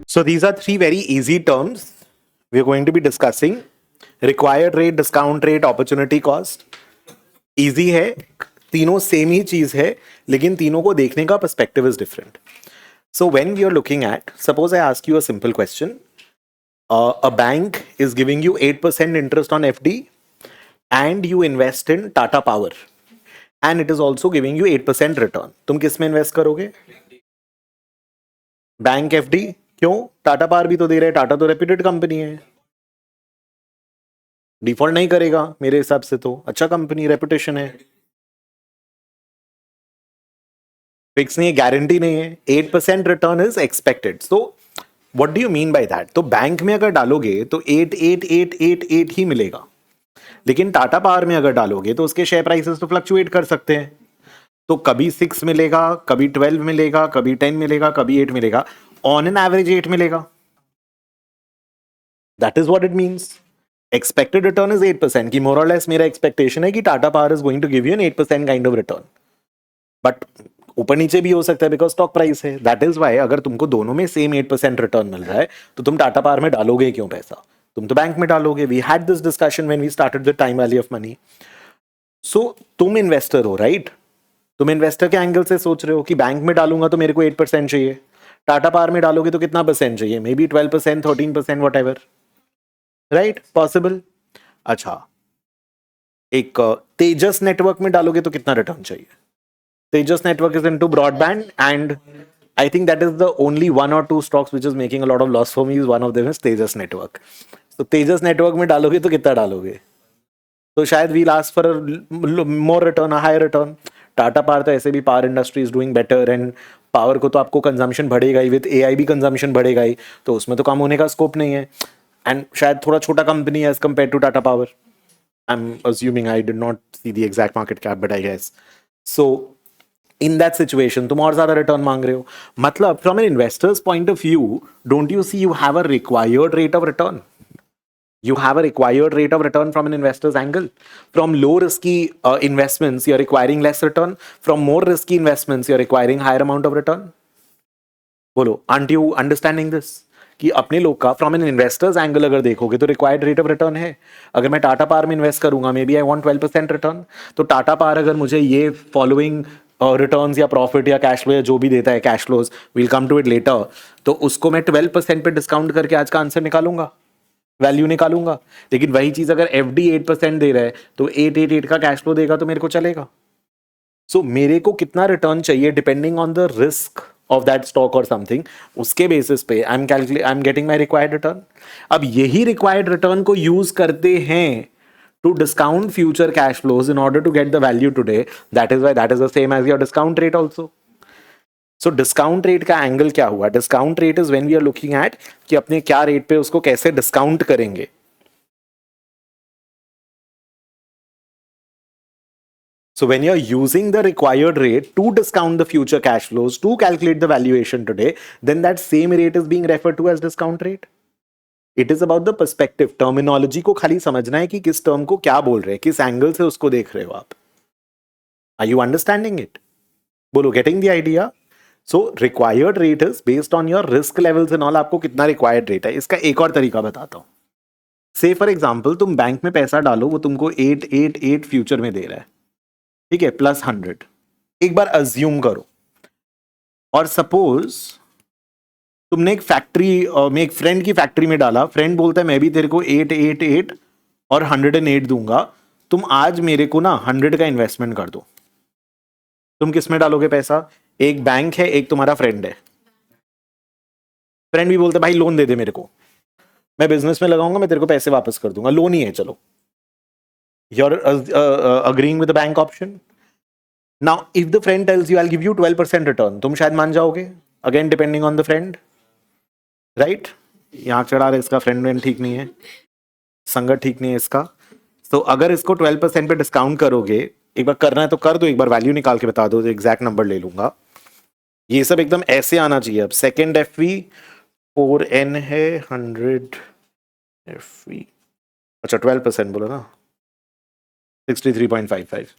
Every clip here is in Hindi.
So these are three very easy terms we are going to be discussing. Required rate, discount rate, opportunity cost. Easy है, तीनों सेम ही चीज है, लेकिन तीनों को देखने का perspective is different. So when we are looking at, suppose I ask you a simple question. A bank is giving you 8% interest on FD and you invest in Tata Power and it is also giving you 8% return. तुम किस में इन्वेस्ट करोगे? Bank FD. क्यों? टाटा पावर भी तो दे रहे हैं, टाटा तो रेप्यूटेड कंपनी है, डिफॉल्ट नहीं करेगा मेरे हिसाब से, तो अच्छा कंपनी, रेपुटेशन है. फिक्स नहीं है, गारंटी नहीं है. 8% return is expected. So what do you mean by that? तो बैंक में अगर डालोगे तो 8 ही मिलेगा, लेकिन टाटा पावर में अगर डालोगे तो उसके शेयर प्राइसेस तो फ्लक्चुएट कर सकते हैं. तो कभी 6 मिलेगा, कभी 12 मिलेगा, कभी 10 मिलेगा, कभी 8 मिलेगा. ऑन एन एवरेज 8 मिलेगा. That is what it means. Expected return is 8% की मोर और लेस मेरा एक्सपेक्टेशन है कि Tata power is going to give you an 8% kind of return. But ऊपर नीचे भी हो सकता है बिकॉज स्टॉक प्राइस है. दैट इज वाई अगर तुमको दोनों में सेम 8% रिटर्न मिल रहा है तो तुम टाटा पावर में डालोगे क्यों पैसा? तुम तो बैंक में डालोगे. We had this discussion when we started the time value of money. So तुम इन्वेस्टर हो, राइट? तुम इन्वेस्टर के एंगल से सोच रहे हो कि बैंक में डालूंगा तो मेरे को 8% चाहिए, टाटा पावर में डालोगे तो कितना परसेंट चाहिए? May be 12%, 13%, what ever. Right? Possible. अच्छा, एक तेजस नेटवर्क में डालोगे तो कितना रिटर्न चाहिए? Tejas network is into broadband and I think that is the only one or two stocks which is making a lot of loss for me. Is one of them is Tejas Network. So Tejas Network में डालोगे तो कितना डालोगे? तो शायद we last for more return, a high return. Tata power तो ऐसे भी power industry is doing better and power को तो आपको कंजम्पशन बढ़ेगा ही, विद एआई भी कंजम्पशन बढ़ेगा ही, तो उसमें तो कम होने का स्कोप नहीं है. एंड शायद थोड़ा छोटा कंपनी है as compare to Tata power. I am assuming, I did not see the exact market cap but I guess. So in that situation तुम और ज्यादा रिटर्न मांग रहे हो. मतलब from an investors point of view, don't you see you have a required rate of return? You have a required rate of return from an investor's angle. From low risky investments, you're requiring less return. From more risky investments, you're requiring higher amount of return. बोलो, aren't you understanding this? कि अपने लोग का फ्रॉम एन इन्वेस्टर्स एंगल अगर देखोगे तो रिक्वायर्ड रेट ऑफ रिटर्न है. अगर मैं टाटा पावर में इन्वेस्ट करूंगा, maybe I want 12% return, तो टाटा पावर अगर मुझे ये फॉलोइंग रिटर्न्स या प्रॉफिट या कैश फ्लो या जो भी देता है, cash flows, will come to it later, तो उसको मैं 12% पे डिस्काउंट करके आज का आंसर निकालूंगा, वैल्यू निकालूंगा. लेकिन वही चीज अगर एफडी 8% दे रहा है तो 888 का कैश फ्लो देगा तो मेरे को चलेगा. सो मेरे को कितना रिटर्न चाहिए depending on the risk of that stock और समथिंग, उसके बेसिस पे I am getting my required return. अब यही रिक्वायर्ड रिटर्न को यूज करते हैं to discount future cash flows in order to get the value today. That is why that is the same as your discount rate also. So discount rate का एंगल क्या हुआ? Discount rate is when we are looking at कि अपने क्या रेट पे उसको कैसे डिस्काउंट करेंगे. So when you're using the required rate to discount the future cash flows to calculate the valuation today, then that same rate is being referred to as discount rate. It is about the perspective. Terminology को खाली समझना है कि किस टर्म को क्या बोल रहे हैं, किस एंगल से उसको देख रहे हो आप. Are you understanding it? बोलो, getting the idea? So required rate is based on your risk levels and all. आपको कितना required rate है. इसका एक और तरीका बताता हूँ. Say for example, तुम बैंक में पैसा डालो, वो तुमको 888 फ्यूचर में दे रहा है, ठीक है, प्लस 100. एक बार अज्यूम करो, और सपोज तुमने एक फैक्ट्री में, एक फ्रेंड की फैक्ट्री में डाला. फ्रेंड बोलता है मैं भी तेरे को 888 और 108 दूंगा, तुम आज मेरे को ना 100 का इन्वेस्टमेंट कर दो. तुम किस में डालोगे पैसा? एक बैंक है, एक तुम्हारा फ्रेंड है. फ्रेंड भी बोलता है भाई लोन दे दे मेरे को, मैं बिजनेस में लगाऊंगा, मैं तेरे को पैसे वापस कर दूंगा, लोन ही है चलो. You are agreeing with the bank option. Now if the friend tells you I will give you 12% return, तुम शायद मान जाओगे, again depending on the friend, right? यहाँ चढ़ा रहे, इसका फ्रेंड ठीक नहीं है, संगत ठीक नहीं है इसका. तो अगर इसको 12% पे डिस्काउंट करोगे, एक बार करना है तो कर दो, एक बार वैल्यू निकाल के बता दो, एग्जैक्ट नंबर ले लूंगा. ये सब एकदम ऐसे आना चाहिए. अब सेकेंड एफ वी 4N है, 100 एफ वी, अच्छा 12% बोला ना, 63.55.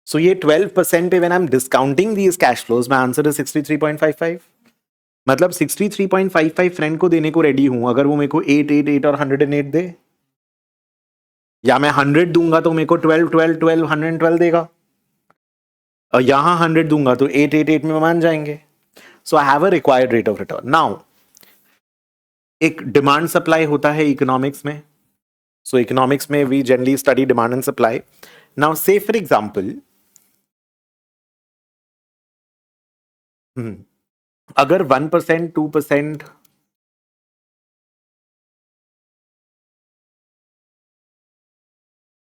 सो ये 12% पे when I M discounting these cash flows my answer is 63.55. मतलब 63.55 फ्रेंड को देने को रेडी हूं अगर वो मेरे को 888 और 108 दे, या मैं 100 दूंगा तो मेरे को 12 12 12 112 देगा, और यहां 100 दूंगा तो 888 में मान जाएंगे. So I have a required rate of return. Now एक डिमांड सप्लाई होता है इकोनॉमिक्स में. सो इकोनॉमिक्स में we generally study demand and supply. Now say for example अगर 1% 2%,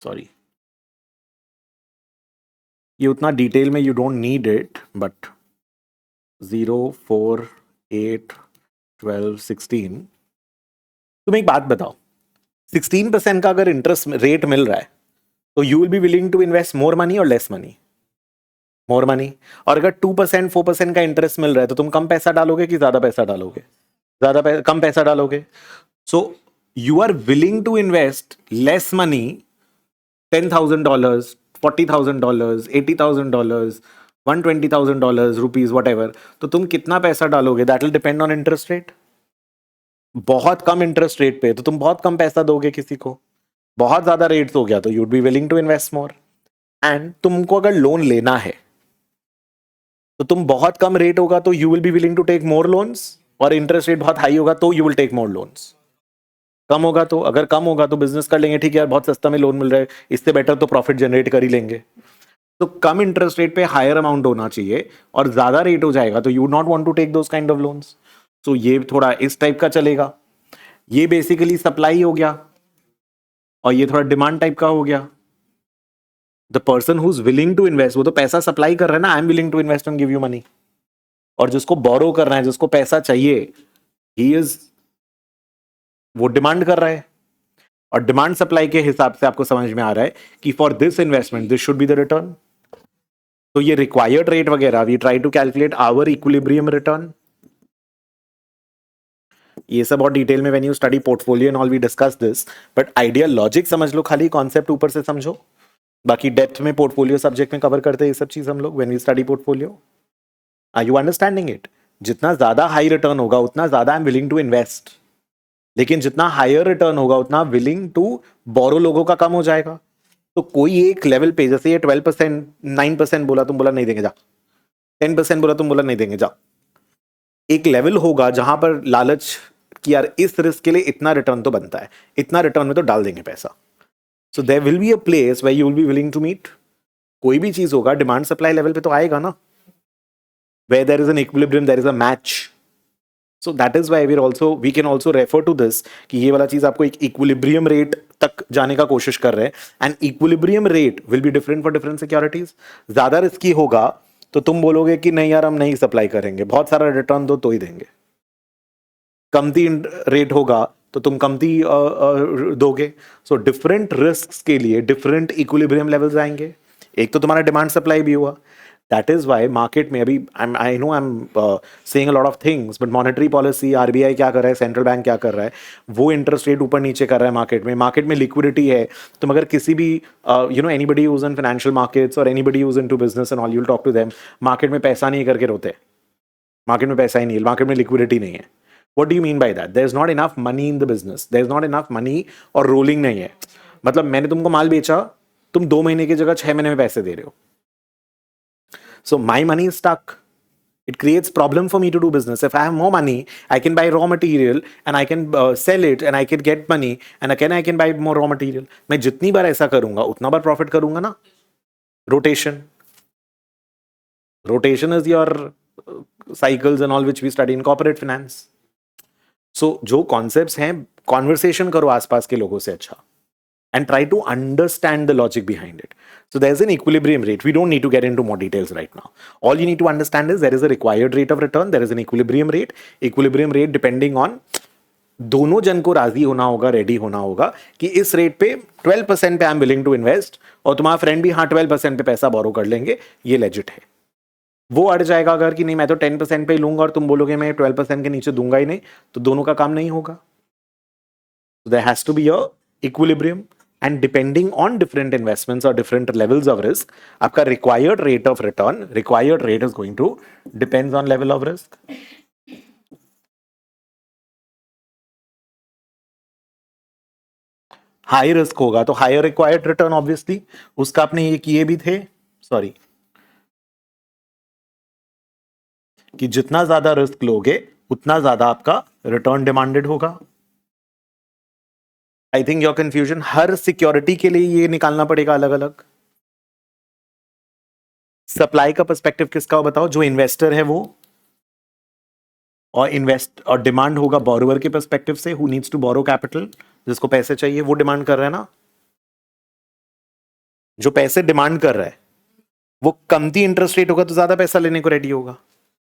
सॉरी ये उतना डिटेल में you don't need it, but 0 4 8 12 16, तुम एक बात बताओ, 16% का अगर इंटरेस्ट रेट मिल रहा है तो you will be willing to invest more money और लेस मनी? More money. और अगर 2% 4% का इंटरेस्ट मिल रहा है तो तुम कम पैसा डालोगे कि ज्यादा पैसा डालोगे? कम पैसा डालोगे. So you are willing to invest less money, $10,000, $40,000, $80,000, $120,000 rupees whatever. तो तुम कितना पैसा डालोगे? That will depend on interest rate. बहुत कम इंटरेस्ट रेट पे तो तुम बहुत कम पैसा दोगे किसी को. बहुत ज्यादा रेट्स हो गया तो you'd be willing to invest more. And तुमको अगर लोन लेना है तो तुम बहुत कम रेट होगा तो you will be willing to take more loans, और इंटरेस्ट रेट बहुत हाई होगा तो you will take more loans. कम होगा तो, अगर कम होगा तो बिजनेस कर लेंगे, ठीक है यार बहुत सस्ता में लोन मिल रहा है, इससे बेटर तो प्रॉफिट जनरेट कर ही लेंगे. तो कम इंटरेस्ट रेट पे हायर अमाउंट होना चाहिए, और ज्यादा रेट हो जाएगा तो you not want to take those kind of loans. So ये थोड़ा इस टाइप का चलेगा. ये बेसिकली सप्लाई हो गया, और ये थोड़ा डिमांड टाइप का हो गया. The person who is willing to invest, वो तो पैसा सप्लाई कर रहा है ना, I am willing to invest and give you money. और जिसको बोरो करना है, जिसको पैसा चाहिए, ही इज, वो डिमांड कर रहा है. और डिमांड सप्लाई के हिसाब से आपको समझ में आ रहा है कि for this investment this should be the return. तो ये रिक्वायर्ड रेट वगैरह we try to calculate our equilibrium return. ये सब और डिटेल में when you study portfolio and all we discuss this, but idea logic समझ लो, खाली कॉन्सेप्ट ऊपर से समझो. बाकी डेप्थ में पोर्टफोलियो सब्जेक्ट में कवर करते हैं ये सब चीज हम लोग when we study portfolio. Are you understanding it? जितना ज्यादा हाई रिटर्न होगा उतना ज्यादा I am willing to invest, लेकिन जितना हायर रिटर्न होगा उतना विलिंग टू बोरो लोगों का कम हो जाएगा. तो कोई एक लेवल पे, जैसे ये 12% 9% बोला, तुम बोला नहीं देंगे जा. 10% बोला, तुम बोला नहीं देंगे जा. एक लेवल होगा जहां पर लालच कि यार इस रिस्क के लिए इतना रिटर्न तो बनता है, इतना रिटर्न में तो डाल देंगे पैसा. So there will be a place where you will be willing to meet. कोई भी चीज होगा डिमांड सप्लाई लेवल पे तो आएगा ना, where there is an equilibrium, there is a match. So that is why we can also refer to this कि ये वाला चीज आपको एक equilibrium rate तक जाने का कोशिश कर रहे हैं. And equilibrium rate will be different for different securities. ज्यादा रिस्की होगा तो तुम बोलोगे कि नहीं यार हम नहीं सप्लाई करेंगे, बहुत सारा रिटर्न दो तो ही देंगे. कमती रेट होगा तो तुम कमती दोगे. सो डिफरेंट रिस्क के लिए डिफरेंट इक्विलिब्रियम लेवल्स आएंगे. एक तो तुम्हारा डिमांड सप्लाई भी हुआ. दैट इज वाई मार्केट में अभी I know I am saying a lot of things, but monetary policy, RBI क्या कर रहा है, सेंट्रल बैंक क्या कर रहा है, वो इंटरेस्ट रेट ऊपर नीचे कर रहा है. मार्केट में लिक्विडिटी है. तुम अगर किसी भी anybody use in financial markets और anybody use in to business and all, you will talk to them. Market में पैसा नहीं करके रोते. मार्केट में पैसा ही नहीं है, मार्केट में लिक्विडिटी नहीं है. What do you mean by that? There is not enough money in the business. There is not enough money, और रोलिंग नहीं है. मतलब मैंने तुमको माल बेचा, तुम 2 महीने की जगह 6 महीने में पैसे दे रहे हो. So my money is stuck. It creates problem for me to do business. If I have more money, I can buy raw material and I can sell it and I can get money and again I can buy more raw material. मैं जितनी बार ऐसा करूंगा उतना बार प्रॉफिट करूंगा ना. Rotation is your cycles and all which we study in corporate finance. सो जो कॉन्सेप्ट्स हैं, कॉन्वर्सेशन करो आसपास के लोगों से अच्छा, and try to understand the logic behind it. So there is an equilibrium rate. We don't need to get into more details right now. All you need to understand is there is a required rate of return, there is an equilibrium rate. Equilibrium rate depending on, दोनों जन को राजी होना होगा, रेडी होना होगा कि इस रेट पे 12% पे I am willing to invest, और तुम्हारा फ्रेंड भी हाँ 12% पे पैसा बोरो कर लेंगे, ये लेजिट है. वो अड़ जाएगा अगर कि नहीं मैं तो 10% पे ही लूंगा और तुम बोलोगे मैं 12% के नीचे दूंगा ही नहीं, तो दोनों का काम नहीं होगा. There has to be a equilibrium. And depending on different investments और डिफरेंट लेवल्स ऑफ रिस्क, आपका required rate of return, required rate is going to depends on level of risk. High risk होगा तो हायर रिक्वायर्ड रिटर्न ऑब्वियसली, उसका आपने ये किए भी थे, सॉरी, कि जितना ज्यादा रिस्क लोगे उतना ज्यादा आपका रिटर्न डिमांडेड होगा. I think your confusion, her security के लिए ये निकालना पड़ेगा अलग अलग. सप्लाई का पर्सपेक्टिव किसका हो बताओ, जो इन्वेस्टर है वो, और इन्वेस्ट और डिमांड होगा बोरोवर के पर्सपेक्टिव से, who needs to borrow capital, जिसको पैसे चाहिए वो डिमांड कर रहा है ना. जो पैसे डिमांड कर रहा है वो कमती इंटरेस्ट रेट होगा तो ज्यादा पैसा लेने को रेडी होगा,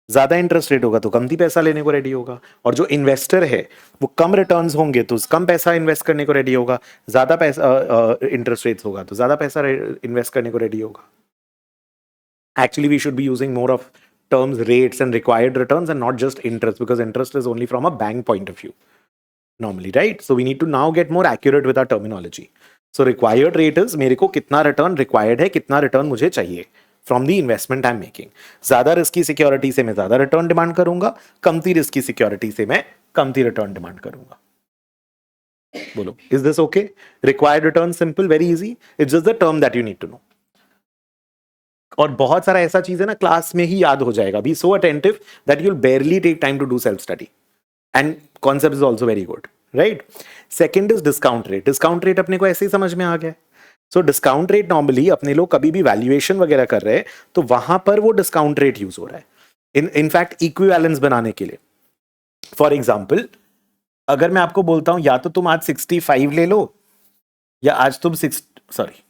ज्यादा इंटरेस्ट रेट होगा तो कमती पैसा लेने को रेडी होगा. और जो इन्वेस्टर है वो कम रिटर्न्स होंगे तो कम पैसा इन्वेस्ट करने को रेडी होगा, ज्यादा पैसा इंटरेस्ट रेट्स होगा तो ज्यादा पैसा इन्वेस्ट करने को रेडी होगा. Actually, we should be using more of terms rates and required returns and not just interest, because interest is only from a bank point of view normally, right? So we need to now get more accurate with our terminology. So required rate is मेरे को कितना रिटर्न रिक्वायर्ड है, कितना रिटर्न मुझे चाहिए from the investment I am making. ज्यादा रिस्की सिक्योरिटी से मैं ज्यादा रिटर्न डिमांड करूंगा, कमती रिस्की सिक्योरिटी से मैं कमती रिटर्न डिमांड करूंगा. बोलो, is this okay? Required return simple, very easy, it's just the term that you need to know. और बहुत सारा ऐसा चीज है ना क्लास में ही याद हो जाएगा. Be so attentive that you will barely take time to do self study, and concept is also very good, right. Second is discount rate. Discount rate अपने को ऐसे ही समझ में आ गया. सो डिस्काउंट रेट नॉर्मली अपने लोग कभी भी वैल्यूएशन वगैरह कर रहे हैं तो वहां पर वो डिस्काउंट रेट यूज हो रहा है इनफैक्ट इक्विवेलेंस बनाने के लिए. फॉर एग्जाम्पल, अगर मैं आपको बोलता हूं या तो तुम आज 65 ले लो या आज तुम सॉरी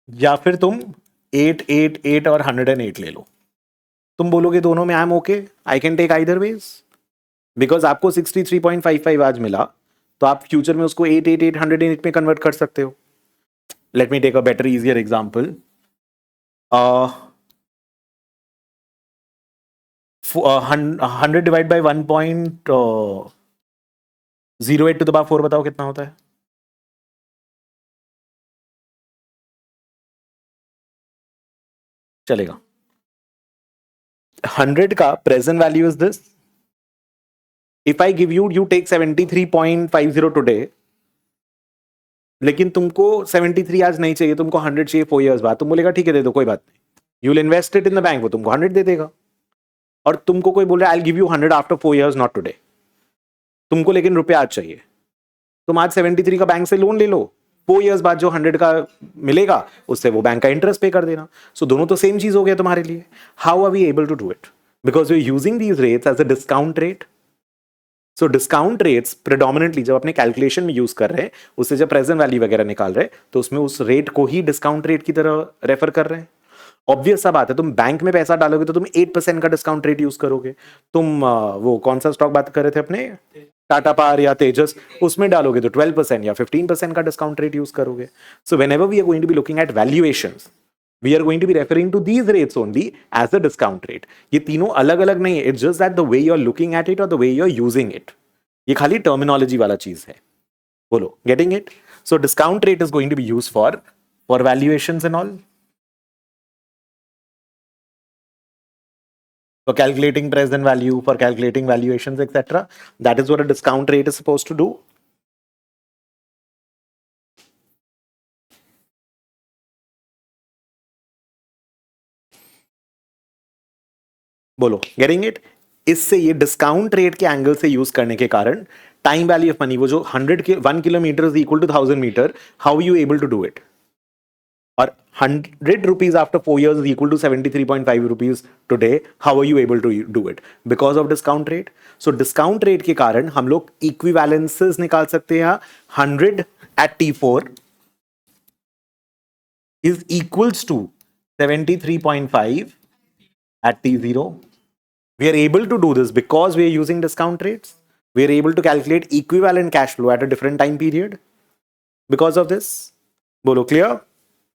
या फिर तुम 888 और 108 ले लो, तुम बोलोगे दोनों में I am okay, I can take either ways. Because आपको 63.55 आज मिला तो आप फ्यूचर में उसको 888 108 में कन्वर्ट कर सकते हो. Let me take a better easier example. 100 divide by 1.08 to the power 4 बताओ कितना होता है. चलेगा. 100 का present value is this. If I give you take 73.50 today, लेकिन तुमको 73 आज नहीं चाहिए, तुमको 100 चाहिए 4 years बाद, तुम बोलेगा ठीक है दे दो कोई बात नहीं, you will invest it in the bank, वो तुमको 100 दे देगा. और तुमको कोई बोल रहा है आई give you 100 after 4 years not today, तुमको लेकिन रुपया आज चाहिए, तुम आज 73 का बैंक से लोन ले लो, 4 years बाद जो 100 का मिलेगा उससे वो बैंक का इंटरेस्ट पे कर देना. सो दोनों तो सेम चीज हो गया तुम्हारे लिए. How are we able to do it? Because we are using these rates as a discount rate. So discount rates predominantly जब अपने कैलकुलेशन में यूज कर रहे हैं, उससे जब प्रेजेंट वैल्यू वगैरह निकाल रहे हैं तो उसमें उस रेट को ही डिस्काउंट रेट की तरह रेफर कर रहे हैं. ऑब्वियस सा बात है, तुम बैंक में पैसा डालोगे तो तुम 8% का डिस्काउंट रेट यूज करोगे. तुम वो कौन सा स्टॉक बात कर रहे थे अपने, टाटा पावर या तेजस, उसमें डालोगे तो 12% या 15% का डिस्काउंट रेट यूज करोगे. So whenever we are going to be looking at valuations, we are going to be referring to these rates only as a discount rate. ये तीनों अलग अलग नहीं है, it's just that the way you're looking at it or the way you're using it. ये खाली terminology वाला चीज है. बोलो, getting it? So discount rate is going to be used for valuations and all, for calculating present value, for calculating valuations, etc. That is what a discount rate is supposed to do. बोलो, गेटिंग इट? इससे ये डिस्काउंट रेट के एंगल से यूज करने के कारण टाइम वैल्यू ऑफ मनी, वो जो 1 kilometre is equal to 1000 metre, how you able to do it? और 100 rupees after 4 years is equal to 73.5 rupees today, how are you able to do it? Because of discount rate. So discount rate के कारण हम लोग equivalences निकाल सकते हैं. 100 at T4 is equals to 73.5 at T0. We are able to do this because we are using discount rates. We are able to calculate equivalent cash flow at a different time period because of this. बोलो, clear?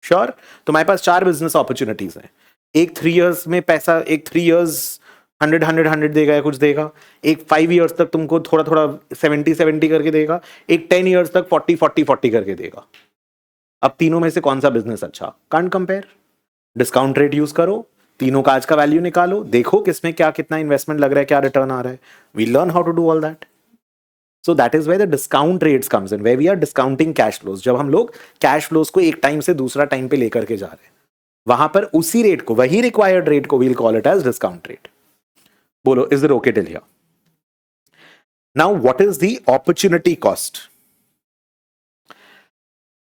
श्योर? तुम्हारे पास 4 बिजनेस अपॉर्चुनिटीज हैं. एक 3 years में पैसा, एक 3 years 100 देगा या कुछ देगा, एक 5 ईयर्स तक तुमको थोड़ा थोड़ा 70 करके देगा, एक 10 ईयर्स तक 40 करके देगा। अब तीनों में से कौन सा बिजनेस अच्छा? Can't compare. Discount rate use करो, तीनों का आज का वैल्यू निकालो, देखो किसमें क्या कितना इन्वेस्टमेंट लग रहा है, क्या रिटर्न आ रहा है। We learn how to do all that. So that is where the discount rates comes in, where we are discounting cash flows. जब हम लोग कैश फ्लोज को एक टाइम से दूसरा टाइम पे लेकर के जा रहे हैं, वहां पर उसी रेट को, वही रिक्वायर्ड रेट को we'll call it as discount rate. बोलो, is it okay till here? Now what is the opportunity cost?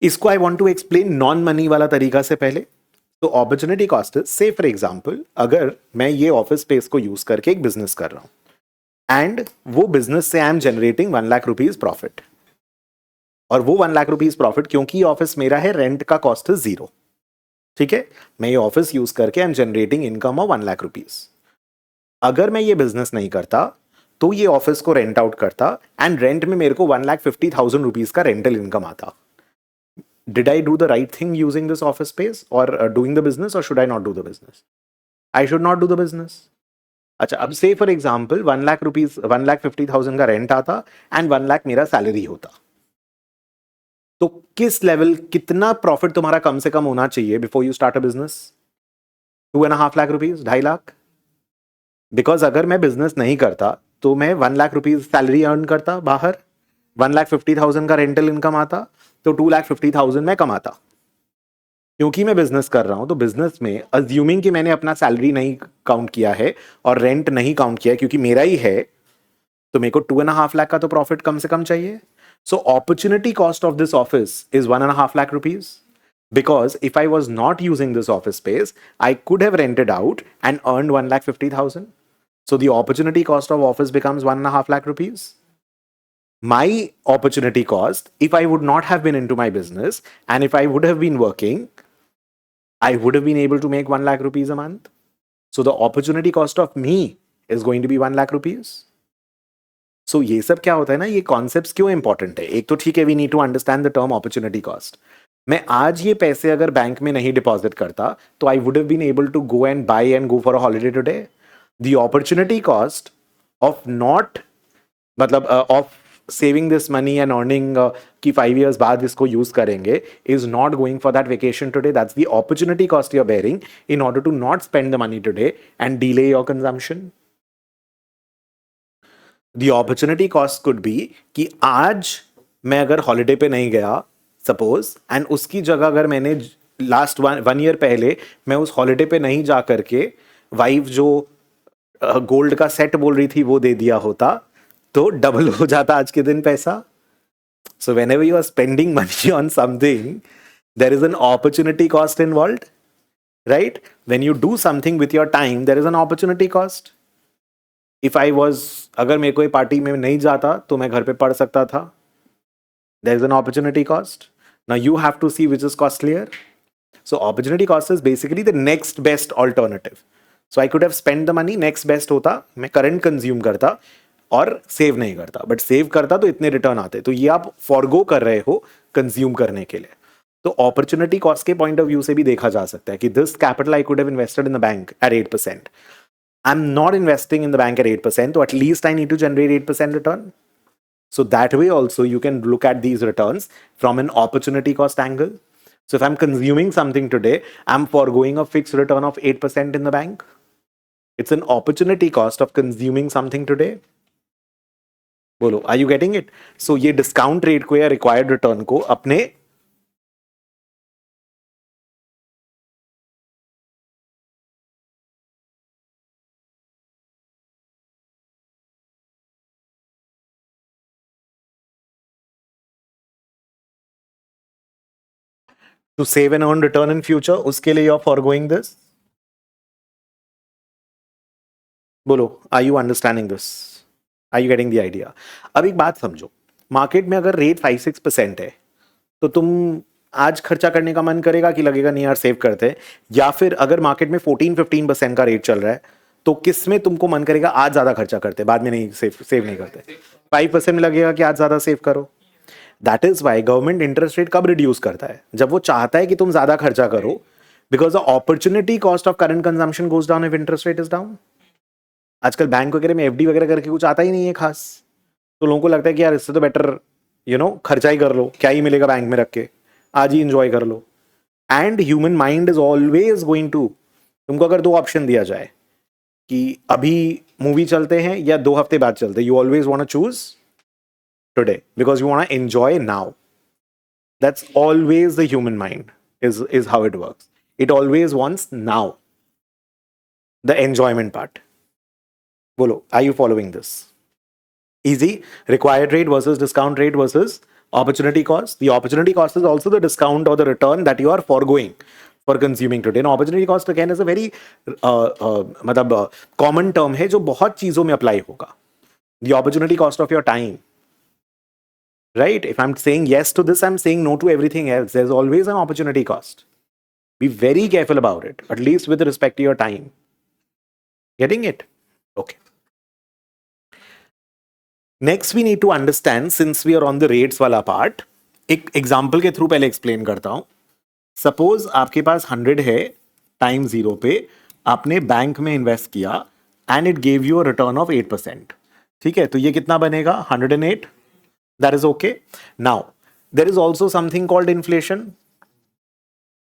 इसको I want to explain non money वाला तरीका से पहले। तो opportunity cost is, say for example, अगर मैं ये ऑफिस स्पेस को यूज करके एक बिजनेस कर रहा हूं एंड वो बिजनेस से I am generating 1 lakh rupees profit, और वो 1 लाख रुपीज प्रॉफिट, क्योंकि ऑफिस मेरा है, रेंट का कॉस्ट इज 0, ठीक है, मैं ये ऑफिस यूज करके I am generating income of 1 lakh rupees. अगर मैं ये बिजनेस नहीं करता तो ये ऑफिस को रेंट आउट करता एंड रेंट में मेरे को 1,50,000 रुपीज का रेंटल इनकम आता। Did I do the right thing using this office space or doing the business, or should I not do the business? I should not do the business. अच्छा, अब से फॉर एग्जाम्पल 1 लाख रुपीज, 1,50,000 का रेंट आता एंड 1 लाख मेरा सैलरी होता, तो किस लेवल, कितना प्रॉफिट तुम्हारा कम से कम होना चाहिए before you start a business? 2.5 lakh rupees, 2.5 lakh. Because अगर मैं बिजनेस नहीं करता तो मैं 1 लाख रुपीज सैलरी अर्न करता बाहर, 1,50,000 का रेंटल इनकम आता, तो 2,50,000 मैं कमाता। क्योंकि मैं बिजनेस कर रहा हूं, तो बिजनेस में अज्यूमिंग कि मैंने अपना सैलरी नहीं काउंट किया है और रेंट नहीं काउंट किया है, क्योंकि मेरा ही है, तो मेरे को 2.5 लाख का तो प्रॉफिट कम से कम चाहिए। So opportunity cost of this office is 1.5 lakh rupees, because if I was not using this office space, I could have rented out and earned 1,50,000. So the opportunity cost of office becomes 1.5 lakh rupees. My opportunity cost, if I would not have been into my business and if I would have been working, I would have been able to make 1 lakh rupees a month. So the opportunity cost of me is going to be 1 lakh rupees. So ये सब क्या होता है ना, ये कॉन्सेप्ट्स क्यों इंपॉर्टेंट है? एक तो ठीक है, we need to understand the term opportunity cost. मैं आज ये पैसे अगर बैंक में नहीं डिपॉजिट करता तो I would have been able to go and buy and go for a holiday today. The opportunity cost of not, मतलब of saving this money and earning कि 5 years बाद इसको यूज करेंगे, is not going for that vacation today. That's the opportunity cost you are bearing in order to not spend the money today and delay your consumption. The opportunity cost could be कि आज मैं अगर हॉलिडे पे नहीं गया सपोज, एंड उसकी जगह अगर मैंने लास्ट 1 year पहले मैं उस हॉलिडे पे नहीं जा करके वाइफ जो गोल्ड का सेट बोल रही थी वो दे दिया होता, तो डबल हो जाता आज के दिन पैसा। सो whenever you are spending money on something, there is an opportunity cost involved, right? When you do something with your time, there is an opportunity cost. If I was, अगर मेरे कोई पार्टी में नहीं जाता तो मैं घर पे पढ़ सकता था, there is an opportunity cost. Now you have to see which is costlier. So opportunity cost is basically the next best alternative. So I could have spent the money, next best होता, मैं करंट कंज्यूम करता और सेव नहीं करता, बट सेव करता तो इतने रिटर्न आते, तो ये आप फॉरगो कर रहे हो कंज्यूम करने के लिए। तो अपॉर्चुनिटी कॉस्ट के पॉइंट ऑफ व्यू से भी देखा जा सकता है कि this capital I could have invested in the bank at 8%. I am not investing in the bank at 8%, तो at least I need to generate 8% return. So that way also you can look at these returns from an opportunity cost angle. So if I'm consuming something today, I'm foregoing a fixed return of 8% in the bank. It's an opportunity cost of consuming something today. बोलो, are you getting it? So ये discount rate को या required return को अपने to save and earn return in future, उसके लिए you're foregoing this. बोलो, are you understanding this? Are you getting the idea? अब एक बात समझो, मार्केट में अगर रेट 5-6% है तो तुम आज खर्चा करने का मन करेगा कि लगेगा नहीं यार सेव करते हैं, या फिर अगर मार्केट में 14-15% का रेट चल रहा है तो किस में तुमको मन करेगा आज ज्यादा खर्चा करते, बाद में नहीं सेव नहीं करते, 5% में लगेगा कि आज ज्यादा सेव करो. That is why government interest rate कब रिड्यूस करता है? जब वो चाहता है कि तुम ज्यादा खर्चा करो, because the opportunity cost of current consumption goes down if interest rate is down. आजकल बैंक वगैरह में एफडी वगैरह करके कुछ आता ही नहीं है खास, तो लोगों को लगता है कि यार इससे तो बेटर खर्चा ही कर लो, क्या ही मिलेगा बैंक में रख के, आज ही इंजॉय कर लो. And human mind is always going to, तुमको अगर 2 ऑप्शन दिया जाए कि अभी मूवी चलते हैं या 2 हफ्ते बाद चलते हैं, you always want to choose today because you want to enjoy now. That's always the human mind is how it works. It always wants now, the enjoyment part. Bolo, are you following this? Easy. Required rate versus discount rate versus opportunity cost. The opportunity cost is also the discount or the return that you are foregoing for consuming today. And opportunity cost again is a very मतलब common term है जो बहुत चीजों में apply होगा. The opportunity cost of your time. Right? If I'm saying yes to this, I'm saying no to everything else. There's always an opportunity cost. Be very careful about it, at least with respect to your time. Getting it? Okay. Next, we need to understand, since we are on the rates वाला part, एक एग्जाम्पल के थ्रू पहले एक्सप्लेन करता हूं. सपोज आपके पास 100 है टाइम 0 पे, आपने बैंक में इन्वेस्ट किया and it gave you a return of 8%. ठीक है, तो ये कितना बनेगा? 108. That is okay. Now there is also something called inflation.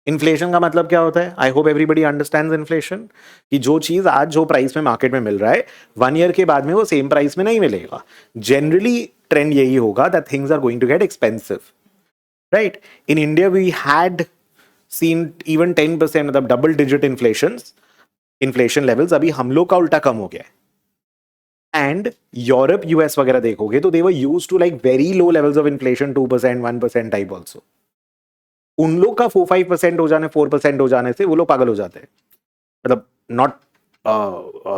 Inflation का मतलब क्या होता है? I hope everybody understands inflation, कि जो चीज आज जो प्राइस में मार्केट में मिल रहा है 1 ईयर के बाद में वो सेम प्राइस में नहीं मिलेगा. जनरली ट्रेंड यही होगा that things are going to get expensive, right? In India we had seen even 10%, मतलब डबल डिजिट इन्फ्लेशन लेवल्स. अभी हम लोग का उल्टा कम हो गया है. एंड यूरोप यूएस वगैरह देखोगे तो they were used to like very low levels of inflation, 2% 1% type also. उन लोग का 4-5% हो जाने, 4% हो जाने से वो लोग पागल हो जाते हैं. मतलब नॉट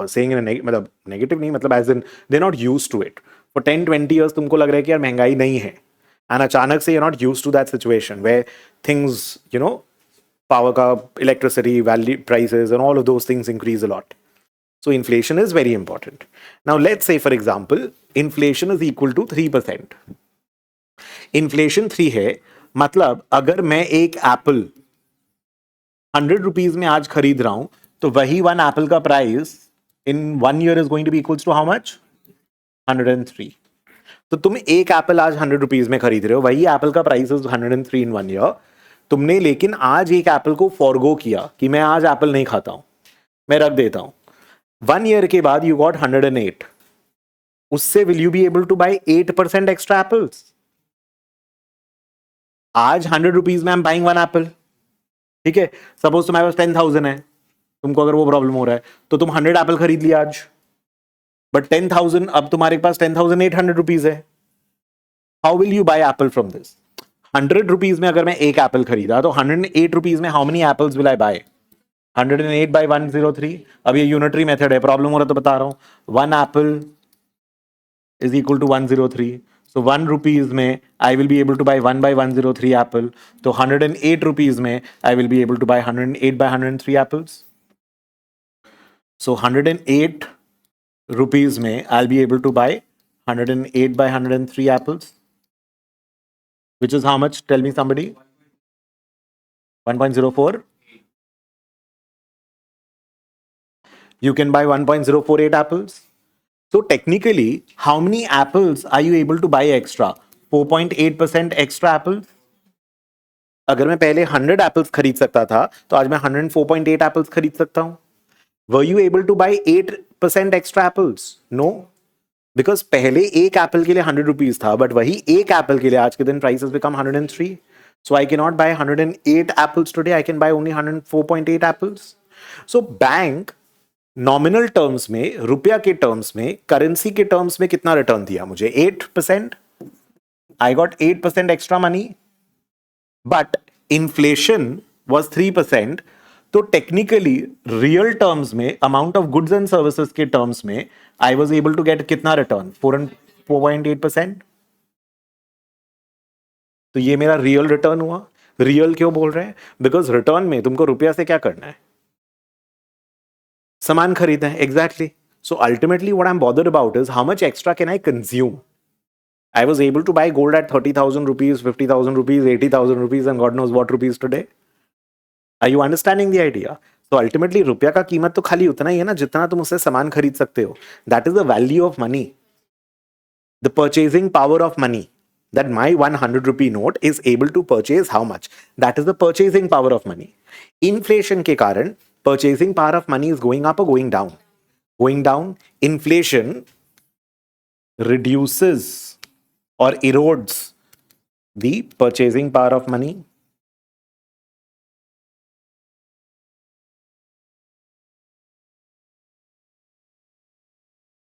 सेइंग इन मतलब नेगेटिव नहीं, मतलब as in they not used to it. For 10-20 years तुमको लग रहा है कि यार महंगाई नहीं है, एंड अचानक से you are not used to that situation where things power का, electricity value prices and all of those things increase a lot. So inflation is very important. Now let's say for example inflation is equal to 3%. Inflation 3 है, मतलब अगर मैं एक एप्पल 100 रुपीज में आज खरीद रहा हूं तो वही 1 एप्पल का price in 1 year is going to be equals to how much? 103. तो तुम एक एप्पल आज 100 रुपीज में खरीद रहे हो, वही एप्पल का प्राइस इज 103 इन 1 ईयर. तुमने लेकिन आज एक एप्पल को फॉरगो किया कि मैं आज एप्पल नहीं खाता हूं, मैं रख देता हूं. 1 ईयर के बाद यू गॉट 108. उससे will you B able to by 8% extra apples? आज 100 रुपीज में आई एम बाइंग 1 एप्पल. ठीक है, सपोज तुम्हारे पास 10,000 है, तुमको अगर वो प्रॉब्लम हो रहा है तो तुम 100 एप्पल खरीद लिया आज, बट 10,000 अब तुम्हारे पास 10,800 रुपीज है. How will you bye Apple from this? 100 rupees में अगर मैं एक एप्पल खरीदा तो 108 रुपीज में how many apples will I buy? 108 by 103. अब ये यूनिटरी मेथड है, प्रॉब्लम हो रहा तो बता रहा हूं. 1 apple is equal to 103. So 1 rupees में I will be able to buy 1 by 103 apple. तो 108 रुपीज में I will be able to buy 108 by 103 apples. So 108 rupees में I be able to buy 108 by 103 apples, which is how much? Tell me somebody. 1.04. You can buy 1.048 apples. So technically, how many apples are you able to buy extra? 4.8% extra apples. अगर मैं पहले 100 एप्पल्स खरीद सकता था तो आज मैं 104.8 एप्पल्स खरीद सकता हूं. Were you able to buy 8% extra apples? No. Because पहले एक एप्पल के लिए 100 रुपीज था, बट वही एक एप्पल के लिए आज के दिन price has become 103. So I cannot buy 108 apples today. I can buy only 104.8 apples. So bank nominal terms में, रुपया के टर्म्स में, करेंसी के टर्म्स में कितना रिटर्न दिया मुझे? 8%. I got 8% extra money. But inflation was 3%. तो टेक्निकली रियल टर्म्स में, amount of goods and services के टर्म्स में I was able to get कितना रिटर्न? 4.8%. तो ये मेरा रियल रिटर्न हुआ. रियल क्यों बोल रहे हैं? बिकॉज रिटर्न में तुमको रुपया से क्या करना है? सामान खरीदना है. Exactly. So ultimately what I M bothered about is how much extra can I consume. I was able to buy gold at 30,000 rupees, 50,000 rupees, 80,000 rupees, and God knows what rupees today. Are you understanding the idea? तो अल्टीमेटली रुपया का कीमत तो खाली उतना ही है ना जितना तुम उससे सामान खरीद सकते हो. That is the value of money, the purchasing power of money. That my 100 rupee note is able to purchase how much? That is the purchasing power of money. Inflation के कारण purchasing power of money is going up or going down? Going down. Inflation reduces or erodes the purchasing power of money.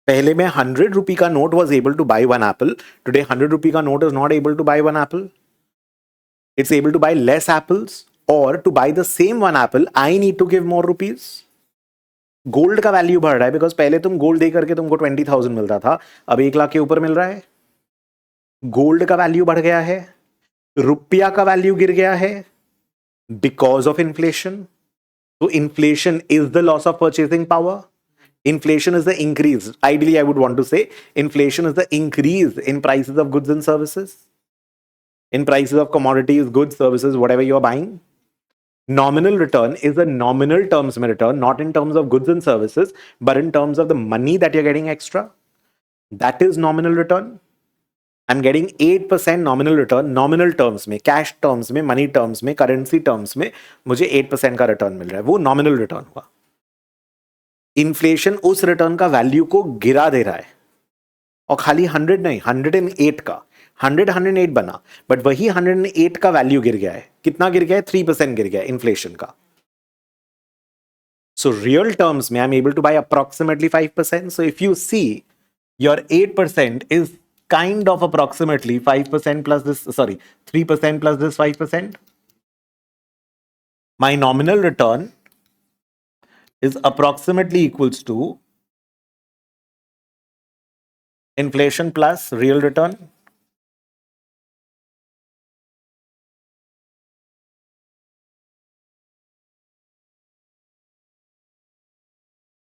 पहले में 100 रुपी का note was able to buy one apple. Today 100 rupee का note is not able to buy one apple. It's able to buy less apples, और to buy the same one apple I need to give more rupees. Gold का वैल्यू बढ़ रहा है बिकॉज पहले तुम गोल्ड दे करके तुमको 20,000 मिलता था, अब 1 लाख के ऊपर मिल रहा है. गोल्ड का वैल्यू बढ़ गया है, रुपया का वैल्यू गिर गया है बिकॉज ऑफ इन्फ्लेशन. तो inflation is the loss of purchasing power. Inflation is the increase. Ideally, I would want to say inflation is the increase in prices of goods and services. In prices of commodities, goods, services, whatever you are buying. Nominal return is the nominal terms mein return, not in terms of goods and services, but in terms of the money that you're getting extra. That is nominal return. I'm getting 8% nominal return. Nominal terms में, cash terms में, money terms में, currency terms में मुझे 8% का return मिल रहा है. वो nominal return हुआ. इन्फ्लेशन उस रिटर्न का वैल्यू को गिरा दे रहा है, और खाली 100 नहीं, 108 का 108 बना, बट वही 108 का वैल्यू गिर गया है. कितना गिर गया है? 3% गिर गया है इन्फ्लेशन का. सो रियल टर्म्स में I am able to buy approximately 5%. So if you see your 8% is kind of approximately 5% plus this, sorry 3% plus this 5%. My nominal return is approximately equals to inflation plus real return.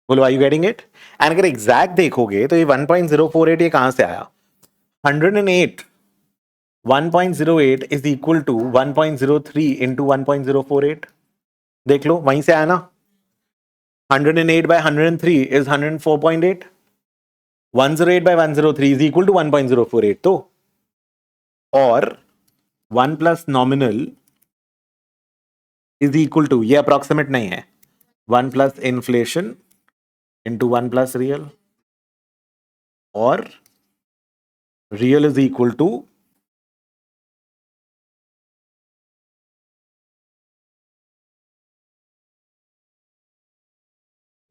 बोलो, are you getting it? And अगर एग्जैक्ट देखोगे तो ये 1.048 ये कहां से आया? 108 1.08 is equal to 1.03 into 1.048. देख लो, वहीं से आया ना. 108 by 103 is 104.8. 108 by 103 is equal to 1.048. तो और 1 plus nominal is equal to, ये approximate नहीं है, 1 plus inflation into 1 plus real, और real is equal to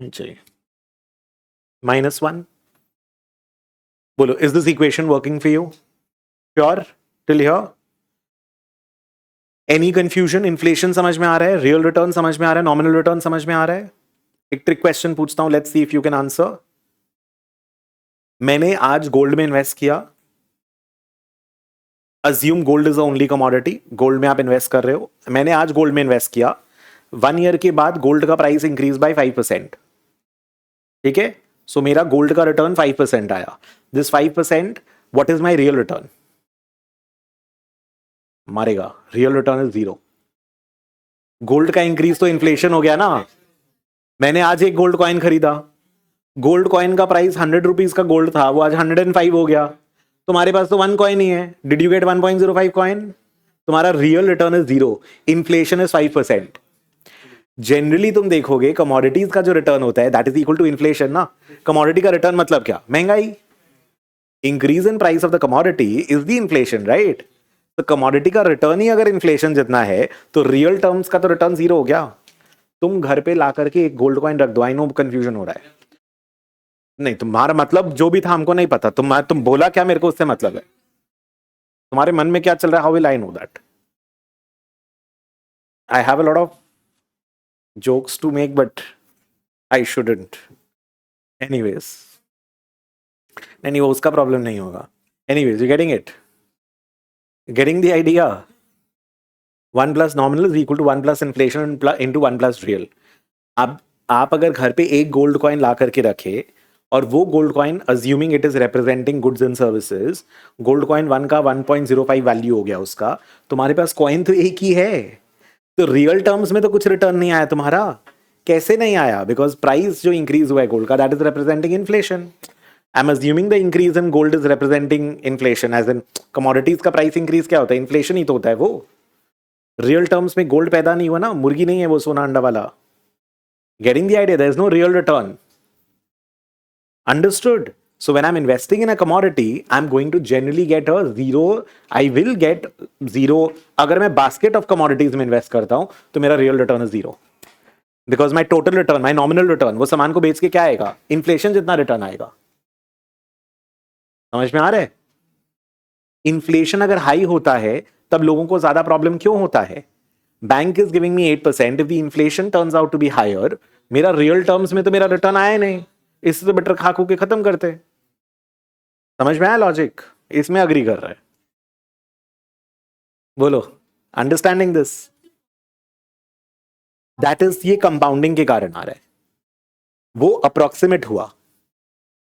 चाहिए -1. बोलो, is this equation working for you? Sure till here? Any confusion? Inflation समझ में आ रहा है, रियल रिटर्न समझ में आ रहा है, नॉमिनल रिटर्न समझ में आ रहा है? एक ट्रिक क्वेश्चन पूछता हूं, let's see if you can answer. मैंने आज गोल्ड में इन्वेस्ट किया. Assume gold is the only commodity, gold में आप इन्वेस्ट कर रहे हो. मैंने आज गोल्ड में इन्वेस्ट किया. 1 ईयर के बाद गोल्ड का प्राइस इंक्रीज बाय 5%. ठीक है, सो मेरा गोल्ड का रिटर्न 5% आया. This 5%, what is my real return? मारेगा, रियल रिटर्न इज 0. गोल्ड का इंक्रीज तो इन्फ्लेशन हो गया ना. मैंने आज एक गोल्ड कॉइन खरीदा, गोल्ड कॉइन का प्राइस 100 रुपीज का गोल्ड था, वो आज 105 हो गया. तुम्हारे पास तो 1 कॉइन ही है. Did you get 1.05 coin? तुम्हारा real return is 0, inflation is 5%. Generally तुम देखोगे कमोडिटीज का जो रिटर्न होता है that is equal to inflation ना. कमोडिटी का रिटर्न मतलब क्या? महंगाई. Increase in price of the commodity is the inflation, right? तो कमोडिटी का रिटर्न ही अगर इन्फ्लेशन जितना है तो रियल टर्म्स का तो रिटर्न 0 हो गया. तुम घर पे ला करके एक गोल्ड कॉइन रख दो. आई नो कंफ्यूजन हो रहा है. नहीं, तुम्हारा मतलब जो भी था हमको नहीं पता. तुम बोला क्या, मेरे को उससे मतलब है. तुम्हारे मन में क्या चल रहा है, how will I know that? I have a lot of jokes to make, but I shouldn't. Anyways, नहीं, वो उसका प्रॉब्लम नहीं होगा. Anyways, you getting it? Getting the idea? 1 plus nominal is equal to 1 plus inflation into 1 plus real. अब आप अगर घर पे एक गोल्ड कॉइन ला करके रखे और वो gold coin assuming it is representing goods and services, gold coin 1 का 1.05 वैल्यू हो गया उसका, तुम्हारे पास कॉइन तो एक ही है. तो रियल टर्म्स में तो कुछ रिटर्न नहीं आया तुम्हारा. कैसे नहीं आया? बिकॉज प्राइस जो इंक्रीज हुआ है गोल्ड का, that is representing inflation. I am assuming the increase in gold is representing inflation. As in commodities का प्राइस इंक्रीज क्या होता है? इन्फ्लेशन ही तो होता है वो. रियल टर्म्स में गोल्ड पैदा नहीं हुआ ना, मुर्गी नहीं है वो सोना अंडा वाला. Getting the idea? There is no real return. Understood? So when I'm investing in a commodity, I'm going to generally get a zero. I will get zero. अगर मैं basket of commodities में invest करता हूं तो मेरा real return is zero. Because my total return, my nominal return, वो सामान को बेच के क्या आएगा? Inflation जितना return आएगा. समझ में आ रहा है? Inflation अगर high होता है तब लोगों को ज्यादा problem क्यों होता है? Bank is giving me 8%. If the inflation turns out to be higher, मेरा real terms में तो मेरा return आया नहीं. इससे तो बेटर खा खू के खत्म करते. समझ में आया लॉजिक? इसमें अग्री कर रहा है? बोलो. Understanding this? दैट इज, ये कंपाउंडिंग के कारण आ रहा है. वो अप्रोक्सीमेट हुआ.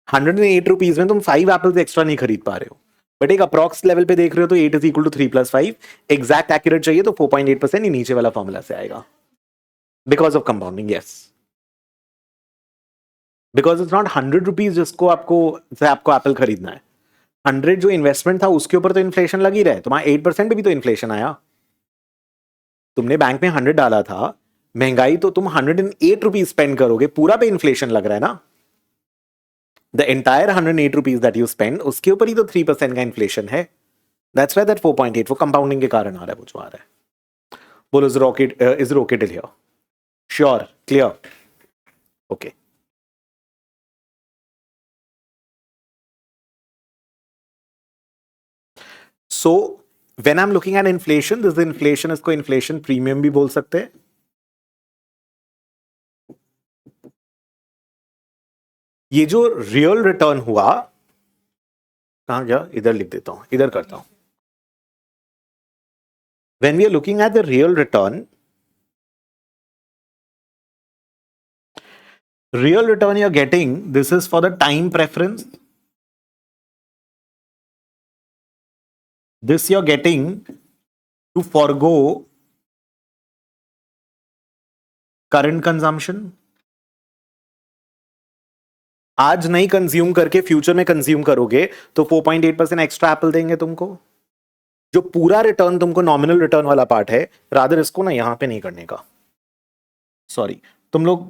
108 रुपीज में तुम 5 एप्पल्स एक्स्ट्रा नहीं खरीद पा रहे हो, बट एक अप्रोक्स लेवल पे देख रहे हो तो 8 is equal to 3 + 5. Exact accurate चाहिए तो 4.8% ही नीचे वाला फॉर्मूला से आएगा. Because of compounding. Yes, because it's not 100 rupees जिसको आपको एप्पल खरीदना है. 100 जो इन्वेस्टमेंट था उसके ऊपर तो इन्फ्लेशन लग ही रहा है. तुम्हारा 8% भी तो इन्फ्लेशन आया. तुमने बैंक में 100 डाला था, महंगाई तो तुम 108 रुपीज स्पेंड करोगे, पूरा पे इन्फ्लेशन लग रहा है ना. The entire 108 rupees that you spend, उसके ऊपर ही तो 3% का इन्फ्लेशन है. दैट्स व्हाई दैट 4.8 वो कंपाउंडिंग के कारण आ रहा है वो जो आ रहा है. बोलो, is okay till here? Sure? Clear? Okay. So when I'm looking at inflation, this inflation इसको inflation premium भी बोल सकते हैं. ये जो रियल रिटर्न हुआ, कहां गया? इधर लिख देता हूं, इधर करता हूं. When we are looking at the real return you're getting, this is for the time preference. This you're getting to forgo current consumption. आज नहीं कंज्यूम करके फ्यूचर में कंज्यूम करोगे तो 4.8% एक्स्ट्रा एप्पल देंगे तुमको. जो पूरा रिटर्न तुमको नॉमिनल रिटर्न वाला पार्ट है, रादर इसको ना यहां पे नहीं करने का. सॉरी, तुम लोग,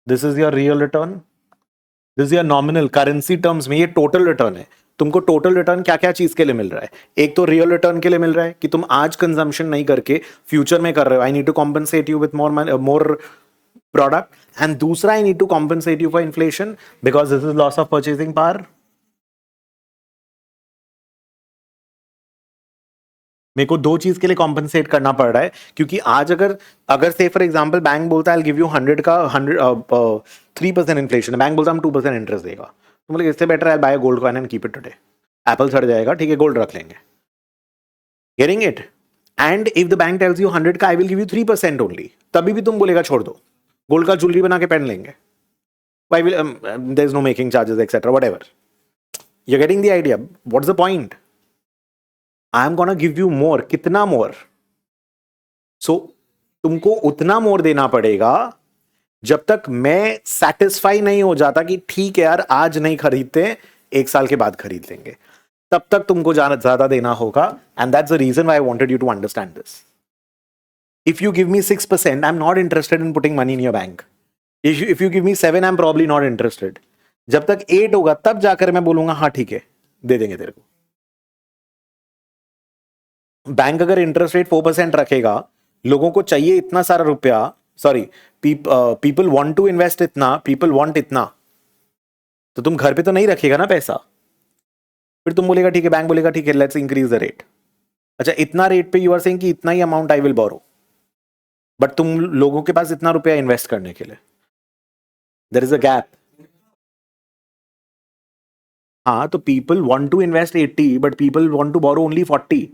this is your real return, this is your nominal. Currency terms में ये टोटल रिटर्न है. तुमको टोटल रिटर्न क्या क्या चीज के लिए मिल रहा है? एक तो रियल रिटर्न के लिए मिल रहा है कि तुम आज कंजम्पशन नहीं करके फ्यूचर में कर रहे हो. I need to compensate you with more product. And दूसरा, I need to compensate you for inflation because this is loss of purchasing power. मेरे को दो चीज के लिए कॉम्पनसेट करना पड़ रहा है, क्योंकि आज अगर से फॉर एग्जांपल बैंक बोलता है आई गिव यू 100 का 3% इन्फ्लेशन, बैंक बोलता है हम 2% इंटरेस्ट देगा, तो मतलब इससे बेटर है buy gold coin and keep it today. Apple सड़ जाएगा, ठीक है, गोल्ड रख लेंगे. Getting it? And if the bank tells you 100 का I will give you 3% only, तभी भी तुम बोलेगा छोड़ दो, गोल्ड का ज्वेलरी बना के पहन लेंगे. Why will there is no making charges etcetera whatever. You are getting the idea? What's the point? I am gonna give you more. कितना मोर? सो तुमको उतना मोर देना पड़ेगा जब तक मैं सेटिस्फाई नहीं हो जाता कि ठीक है यार आज नहीं खरीदते, 1 साल के बाद खरीद लेंगे, तब तक तुमको ज्यादा देना होगा. And that's the reason why I wanted you to understand this. If you give me 6%, I am not interested in putting money in your bank. If you give me 7, I am probably not interested. जब तक 8 होगा तब जाकर मैं बोलूंगा हाँ ठीक है दे देंगे तेरे को. बैंक अगर इंटरेस्ट रेट 4% रखेगा, लोगों को चाहिए इतना सारा रुपया, sorry people want to invest इतना, पीपल वांट इतना, तो तुम घर पे तो नहीं रखेगा ना पैसा. फिर तुम बोलेगा ठीक है, बैंक बोलेगा ठीक है लेट्स इंक्रीज द रेट. अच्छा, इतना रेट पे यू आर सेइंग कि इतना ही amount I will borrow, but तुम लोगों के पास इतना रुपया इन्वेस्ट करने के लिए, देयर इज अ गैप. हाँ, तो people want to invest 80 but people want to borrow only 40,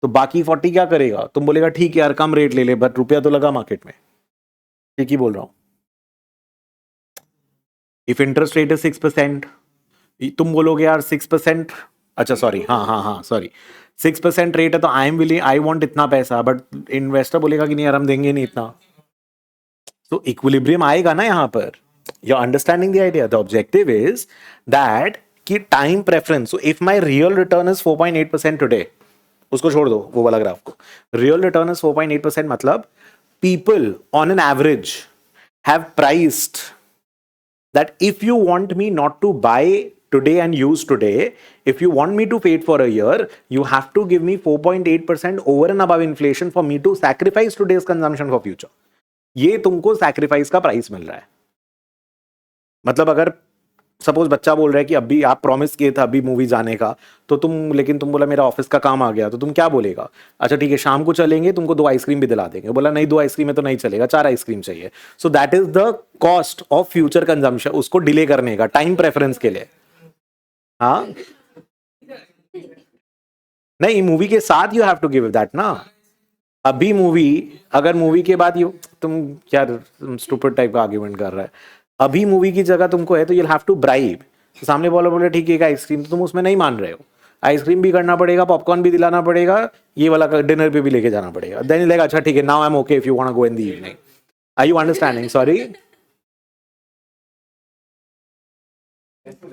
तो बाकी 40 क्या करेगा? तुम बोलेगा ठीक है यार कम रेट ले ले, बट रुपया तो लगा मार्केट में. ठीक ही बोल रहा हूं. इफ इंटरेस्ट रेट है 6%, तुम बोलोगे यार 6%, अच्छा सॉरी, हाँ सॉरी, 6% रेट है तो आई एम विलिंग, आई वांट इतना पैसा, बट इन्वेस्टर बोलेगा कि नहीं यार हम देंगे नहीं इतना. तो इक्विलिब्रियम आएगा ना यहाँ पर. You are understanding the idea. The objective is that कि time preference. So if my real return is 4.8% today, उसको छोड़ दो वो वाला ग्राफ को. रियल रिटर्न इज 4.8%, मतलब people on an average have priced that if you want me not to buy today and use today, if you want me to wait for a year, you have to give me 4.8% over and above inflation for me to sacrifice today's consumption for future. ये तुमको sacrifice का प्राइस मिल रहा है. मतलब अगर सपोज बच्चा बोल रहा है कि अभी आप प्रॉमिस किए थे अभी मूवी जाने का, तो तुम, लेकिन तुम बोला मेरा ऑफिस का काम आ गया, तो तुम क्या बोलेगा? अच्छा ठीक है शाम को चलेंगे, तुमको 2 आइसक्रीम भी दिला देंगे. बोला नहीं 2 आइसक्रीम में तो नहीं चलेगा, 4 आइसक्रीम चाहिए. सो that is the cost of future consumption, उसको डिले करने का टाइम प्रेफरेंस के लिए. हाँ नहीं, मूवी के साथ you have to give that ना. अभी मूवी, अगर मूवी के बाद यू, तुम क्या स्टूपिड टाइप का आर्ग्यूमेंट कर रहा है. अभी मूवी की जगह तुमको है तो यू हैव टू ब्राइब. तो सामने वाला बोले ठीक है आइसक्रीम, तो तुम उसमें नहीं मान रहे हो. आइसक्रीम भी करना पड़ेगा, पॉपकॉर्न भी दिलाना पड़ेगा, ये वाला डिनर पे भी लेके जाना पड़ेगा. देन लाइक अच्छा ठीक है now I am okay if you want to go in the evening. Are you understanding? Sorry.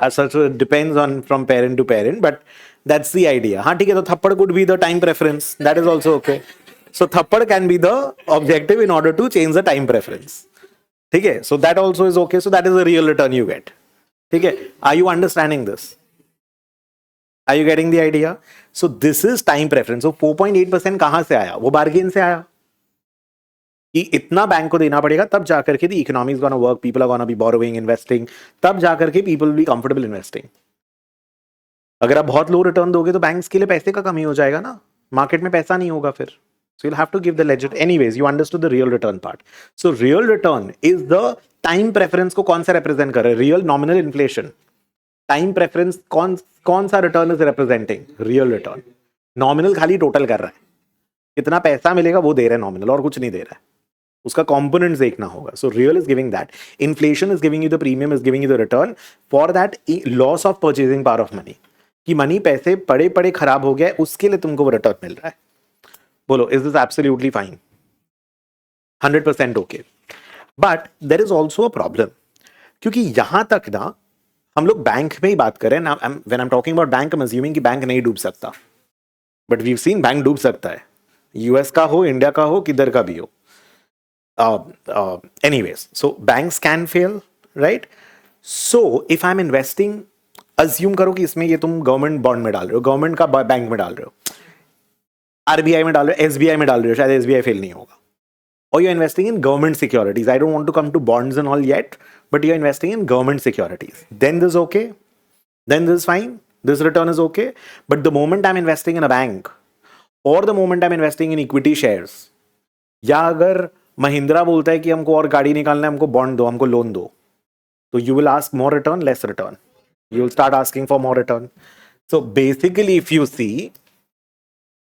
As such, it depends on from parent to parent, but that's the idea. हाँ ठीक है, तो थप्पड़ could be the time preference. That is also okay. So थप्पड़ can be the objective in order to change the time preference. ठीक है, so that also is okay. So that is the real return you get. ठीक है, are you understanding this? Are you getting the idea? So this is time preference. So 4.8% कहां से आया? वो बार्गेन से आया कि इतना बैंक को देना पड़ेगा तब जाकर के the economy is gonna work, people are gonna be borrowing, investing, तब जाकर के people will be comfortable investing. अगर आप बहुत लो रिटर्न दोगे तो बैंक्स के लिए पैसे का कमी हो जाएगा ना, मार्केट में पैसा नहीं होगा फिर. So you'll have to give the legit. Anyways, you understood the real return part. So real return is the time preference को कौन सा represent कर रहा है? Real nominal inflation. Time preference कौन सा return is representing? Real return. Nominal खाली total कर रहा है, कितना पैसा मिलेगा वो दे रहा है nominal, और कुछ नहीं दे रहा है. उसका components देखना होगा. So real is giving that. Inflation is giving you the premium, is giving you the return. For that loss of purchasing power of money, कि मनी पैसे पड़े पड़े खराब हो गया, उसके लिए तुमको वो रिटर्न मिल रहा है. बोलो, is this absolutely fine? 100% okay. But there is also a problem, क्योंकि यहां तक ना हम लोग बैंक में ही बात करें ना. When I am talking about bank, I am assuming कि बैंक नहीं डूब सकता, but we have seen bank डूब सकता है. यूएस का हो, इंडिया का हो, किधर का भी हो. Anyways, so banks can fail, right? So if I am investing, assume करो कि इसमें ये तुम गवर्नमेंट बॉन्ड में डाल रहे हो, गवर्नमेंट का बैंक में डाल रहे हो, आरबीआई में डाल रहे हो, एसबीआई में डाल रहे हो, शायद एसबीआई फेल नहीं होगा. और you are investing in government securities. I don't want to come to bonds and all yet, but you are investing in government securities. Then this okay, then this fine, this return is okay. But the moment I am investing in a bank, और the moment I am investing in equity shares, या अगर महिंद्रा बोलता है कि हमको और गाड़ी निकालना है, हमको बॉन्ड दो, हमको लोन दो, तो you will ask more return, less return. You will start asking for more return. So basically, if you see,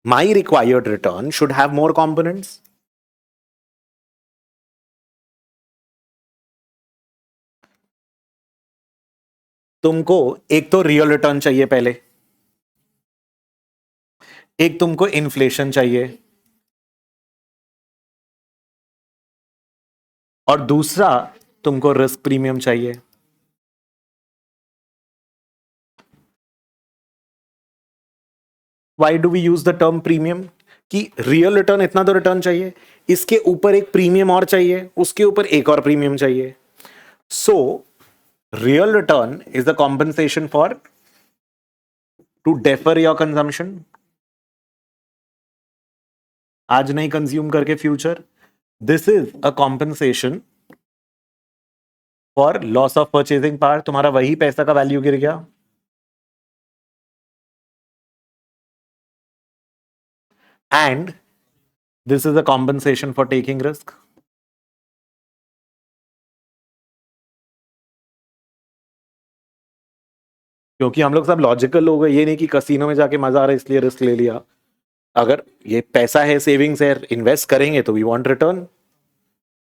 my required return should have more components. तुमको एक तो रियल रिटर्न चाहिए पहले, एक तुमको इन्फ्लेशन चाहिए, और दूसरा तुमको रिस्क प्रीमियम चाहिए. Why do we use the term premium? कि रियल रिटर्न इतना तो रिटर्न चाहिए, इसके ऊपर एक प्रीमियम और चाहिए, उसके ऊपर एक और प्रीमियम चाहिए. So real return is the compensation for to defer your consumption. आज नहीं कंज्यूम करके future. This is a compensation for loss of purchasing power. तुम्हारा वही पैसा का वैल्यू गिर गया, and this is a compensation for taking risk. क्योंकि हम लोग सब लॉजिकल लोग हैं, ये नहीं कि कसिनो में जाके मजा आ रहा है इसलिए रिस्क ले लिया. अगर ये पैसा है, सेविंग्स है, इन्वेस्ट करेंगे तो we want return.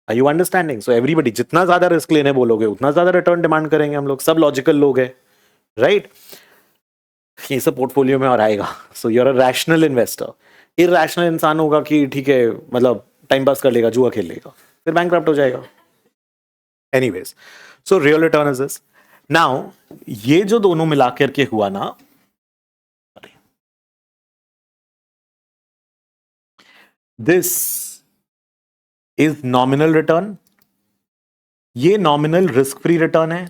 Are you understanding? So everybody जितना ज्यादा रिस्क लेने बोलोगे उतना ज्यादा रिटर्न डिमांड करेंगे हम लोग, सब लॉजिकल लोग हैं, राइट? ये सब पोर्टफोलियो में और आएगा. So you are a rational investor. Irrational इंसान होगा कि ठीक है मतलब टाइम पास कर लेगा, जुआ खेल लेगा, फिर बैंकक्रप्ट हो जाएगा. Anyways, so real return is this. Now ये जो दोनों मिला करके हुआ ना, दिस इज नॉमिनल रिटर्न. ये नॉमिनल रिस्क फ्री रिटर्न है.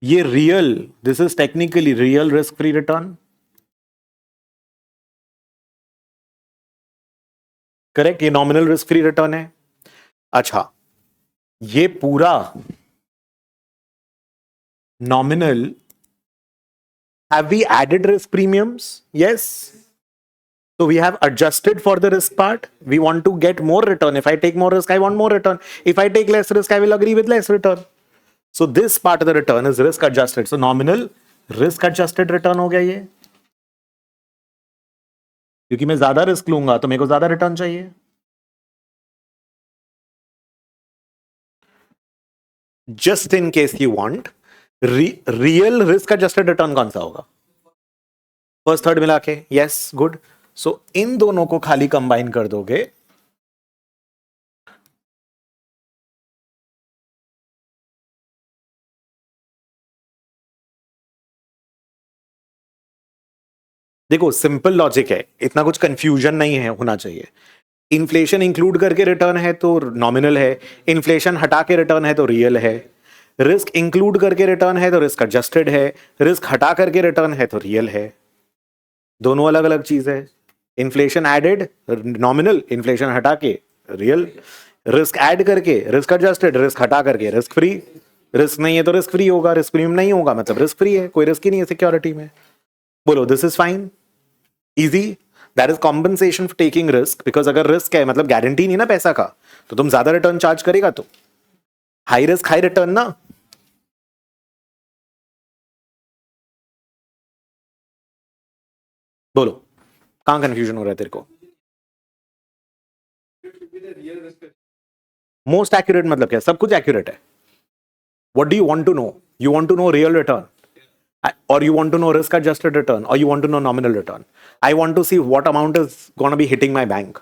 ये real, this is technically real risk free return. Correct, ये नॉमिनल रिस्क फ्री रिटर्न है. अच्छा, ये पूरा nominal. Have we added risk premiums? Yes. So we have adjusted for the risk part. We want to get more return. If I take more risk, I want more return. If I take less risk, I will agree with less return. So this part of the return is risk adjusted. So nominal risk adjusted return हो गया ये. क्योंकि मैं ज्यादा रिस्क लूंगा तो मेरे को ज्यादा रिटर्न चाहिए. Just in case you want, real risk adjusted return कौन सा होगा? फर्स्ट थर्ड मिला के. Yes, good. सो इन दोनों को खाली कंबाइन कर दोगे. देखो सिंपल लॉजिक है, इतना कुछ कंफ्यूजन नहीं है होना चाहिए. इन्फ्लेशन इंक्लूड करके रिटर्न है तो नॉमिनल है. इन्फ्लेशन हटा के रिटर्न है तो रियल है. रिस्क इंक्लूड करके रिटर्न है तो रिस्क एडजस्टेड है. रिस्क हटा करके रिटर्न है तो रियल है. दोनों अलग अलग चीज है. इन्फ्लेशन एडेड नॉमिनल, इन्फ्लेशन हटा के रियल. रिस्क ऐड करके रिस्क एडजस्टेड, रिस्क हटा करके रिस्क फ्री. रिस्क नहीं है तो रिस्क फ्री होगा, रिस्क प्रीमियम नहीं होगा मतलब रिस्क फ्री है, कोई रिस्क ही नहीं है सिक्योरिटी में. बोलो this is fine, easy. That is compensation for taking risk. Because अगर रिस्क है मतलब गारंटी नहीं ना पैसा का, तो तुम ज्यादा रिटर्न चार्ज करेगा. तो हाई रिस्क हाई रिटर्न ना. बोलो कहां कंफ्यूजन हो रहा है तेरे को? मोस्ट एक्यूरेट मतलब क्या? सब कुछ एक्यूरेट है. What do you want to know? You want to know real return, or you want to know risk adjusted return, or you want to know nominal return? I want to see what amount is going to be hitting my bank.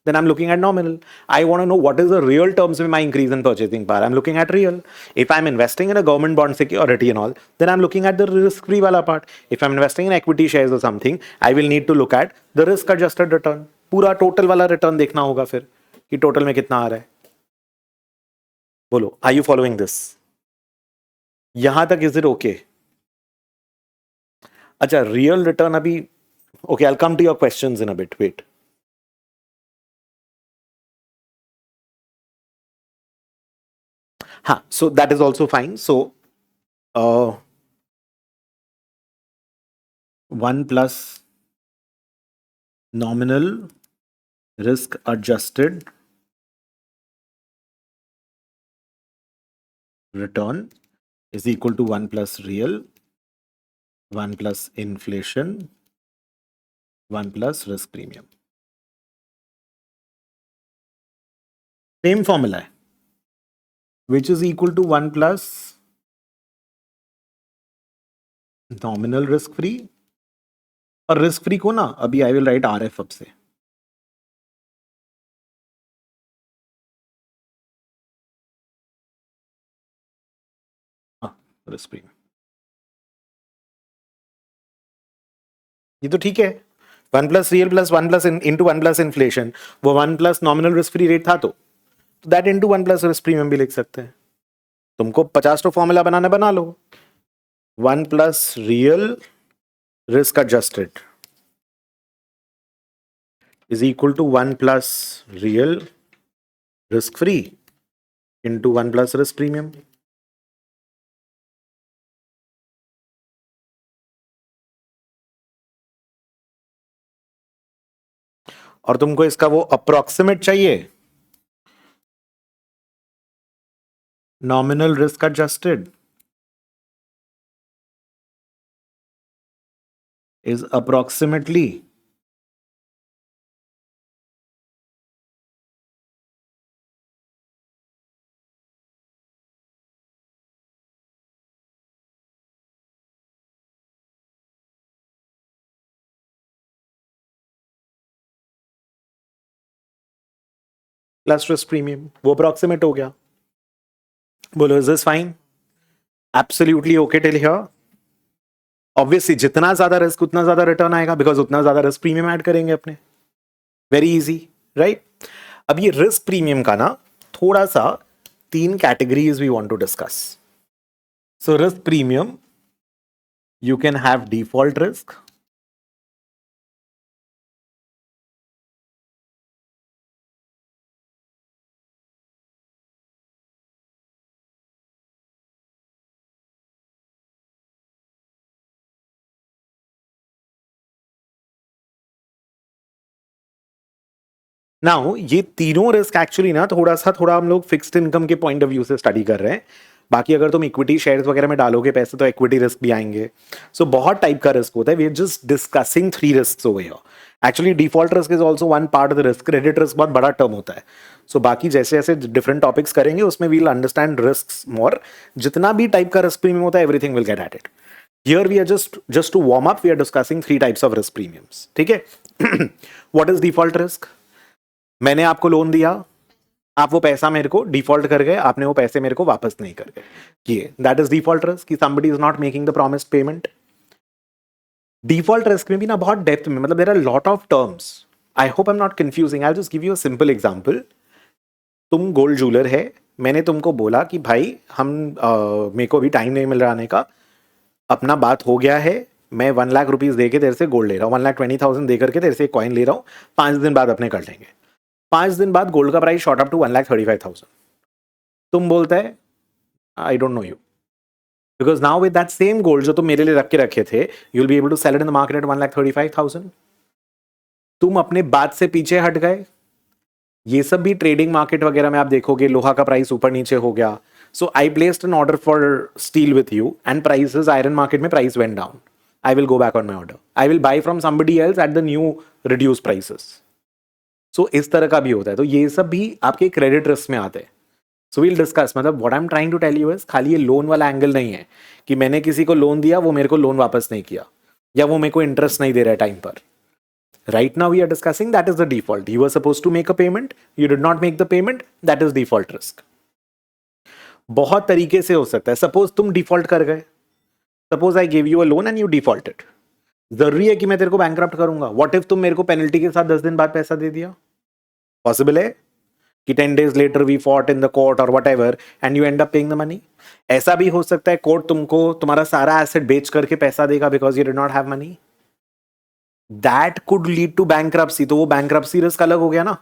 Then I'm looking at nominal. I want to know what is the real terms of my increase in purchasing power. I'm looking at real. If I'm investing in a government bond security and all, then I'm looking at the risk free wala part. If I'm investing in equity shares or something, I will need to look at the risk adjusted return. पूरा टोटल वाला रिटर्न देखना होगा फिर कि टोटल में कितना आ रहा है. बोलो, आर यू फॉलोइंग दिस? यहां तक इज इट ओके? अच्छा, रियल रिटर्न अभी. Okay, I'll come to your questions in a bit. Wait. So that is also fine. So, 1 plus nominal risk adjusted return is equal to 1 plus real, 1 plus inflation, 1 plus risk premium. Same formula है, which is equal to 1 plus nominal risk free. और रिस्क फ्री को ना अभी आई विल राइट RF अब से. रिस्क फ्री ये तो ठीक है. 1 plus real plus 1 plus into 1 plus inflation, वो 1 plus nominal risk free rate था तो that into 1 plus risk premium भी लिख सकते हैं. तुमको 50 तो फॉर्मूला बनाना बना लो. 1 plus real risk adjusted is equal to 1 plus real risk free into 1 plus risk premium. और तुमको इसका वो अप्रोक्सीमेट चाहिए, nominal risk adjusted is approximately plus risk premium, वो अप्रोक्सीमेट हो गया। बोलो is this fine? Absolutely okay till here? Obviously जितना ज्यादा रिस्क उतना ज्यादा रिटर्न आएगा, बिकॉज उतना ज्यादा रिस्क प्रीमियम ऐड करेंगे अपने। Very easy, right? अब ये रिस्क प्रीमियम का ना थोड़ा सा 3 categories we want to discuss. So risk premium, you can have default risk, now ये तीनों रिस्क एक्चुअली ना थोड़ा हम लोग फिक्स्ड इनकम के पॉइंट ऑफ व्यू से स्टडी कर रहे हैं। बाकी अगर तुम इक्विटी शेयर्स वगैरह में डालोगे पैसे तो इक्विटी रिस्क भी आएंगे। सो बहुत टाइप का रिस्क होता है। We are just discussing 3 risk over here. Actually default risk is also one part of the risk. Credit risk बहुत बड़ा टर्म होता है। सो बाकी जैसे जैसे डिफरेंट टॉपिक्स करेंगे उसमें वील अंडरस्टैंड रिस्क मोर। जितना भी टाइप का रिस्क प्रीमियम होता है everything will get added. Here we are just to warm up we are discussing 3 types of risk premiums. ठीक है? What is default risk? मैंने आपको लोन दिया, आप वो पैसा मेरे को डिफॉल्ट कर गए, आपने वो पैसे मेरे को वापस नहीं कर गए किए, दैट इज डिफॉल्ट रिस्क, कि somebody is not making the promised payment. Default risk में भी ना बहुत डेप्थ में, मतलब there are lot of terms. I hope I am not confusing. I will just give you a simple example. तुम गोल्ड ज्वेलर है, मैंने तुमको बोला कि भाई हम मेरे को भी टाइम नहीं मिल रहा आने का, अपना बात हो गया है, मैं 1 लाख रुपीज दे के तेरे से गोल्ड ले रहा हूँ, 1,20,000 दे करके तेरे से एक कॉइन ले रहा हूँ, 5 दिन बाद अपने कर लेंगे। 5 दिन बाद गोल्ड का प्राइस शॉट अप टू 1,35,000। तुम बोलता है I don't know you, because now with that same gold जो तुम मेरे लिए रख के रखे थे, you will be able to sell it in the market at 1,35,000। तुम अपने बात से पीछे हट गए। ये सब भी ट्रेडिंग मार्केट वगैरह में आप देखोगे, लोहा का प्राइस ऊपर नीचे हो गया। So I placed an order for steel with you and prices iron market में price went down. I will go back on my order, I will buy from somebody else at the new reduce prices. So इस तरह का भी होता है। तो ये सब भी आपके क्रेडिट रिस्क में आते हैं। सो वील डिस्कस, मतलब what I am trying to tell you is, खाली ये लोन वाला एंगल नहीं है कि मैंने किसी को लोन दिया, वो मेरे को लोन वापस नहीं किया, या वो मेरे को इंटरेस्ट नहीं दे रहा है टाइम पर। Right now we are discussing that is the default. You are suppose to make a payment, you did not make the payment, that is default risk. बहुत तरीके से हो सकता है। सपोज तुम डिफॉल्ट कर गए, suppose I give you a loan and you defaulted. जरूरी है कि मैं तेरे को बैंकरप्ट करूंगा? व्हाट इफ तुम मेरे को पेनल्टी के साथ 10 दिन बाद पैसा दे दिया? पॉसिबल है कि 10 days later we fought in the court or whatever and you end up paying the money. ऐसा भी हो सकता है कोर्ट तुमको तुम्हारा सारा एसेट बेच करके पैसा देगा because you did not have money. That could lead to bankruptcy. तो वो bankruptcy risk अलग हो गया ना।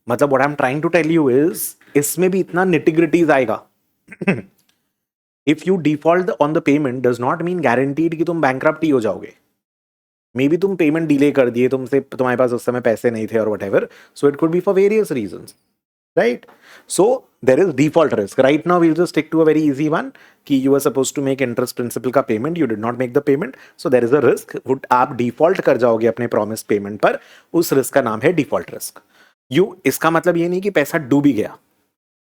मतलब what I'm trying to tell you is, इसमें भी इतना nitty-gritties आएगा। If you default on the payment does not mean guaranteed कि तुम bankrupt ही हो जाओगे। मे बी तुम पेमेंट डिले कर दिए, तुम्हारे पास उस समय पैसे नहीं थे और whatever. So it could be for various reasons. Right? So there is default risk. Right now we'll just stick to a very easy one कि you were supposed to make interest principal का payment, you did not make the payment, so there is a risk. आप default कर जाओगे अपने promised payment पर, उस risk का नाम है default risk. इसका मतलब ये नहीं कि पैसा डूब ही गया।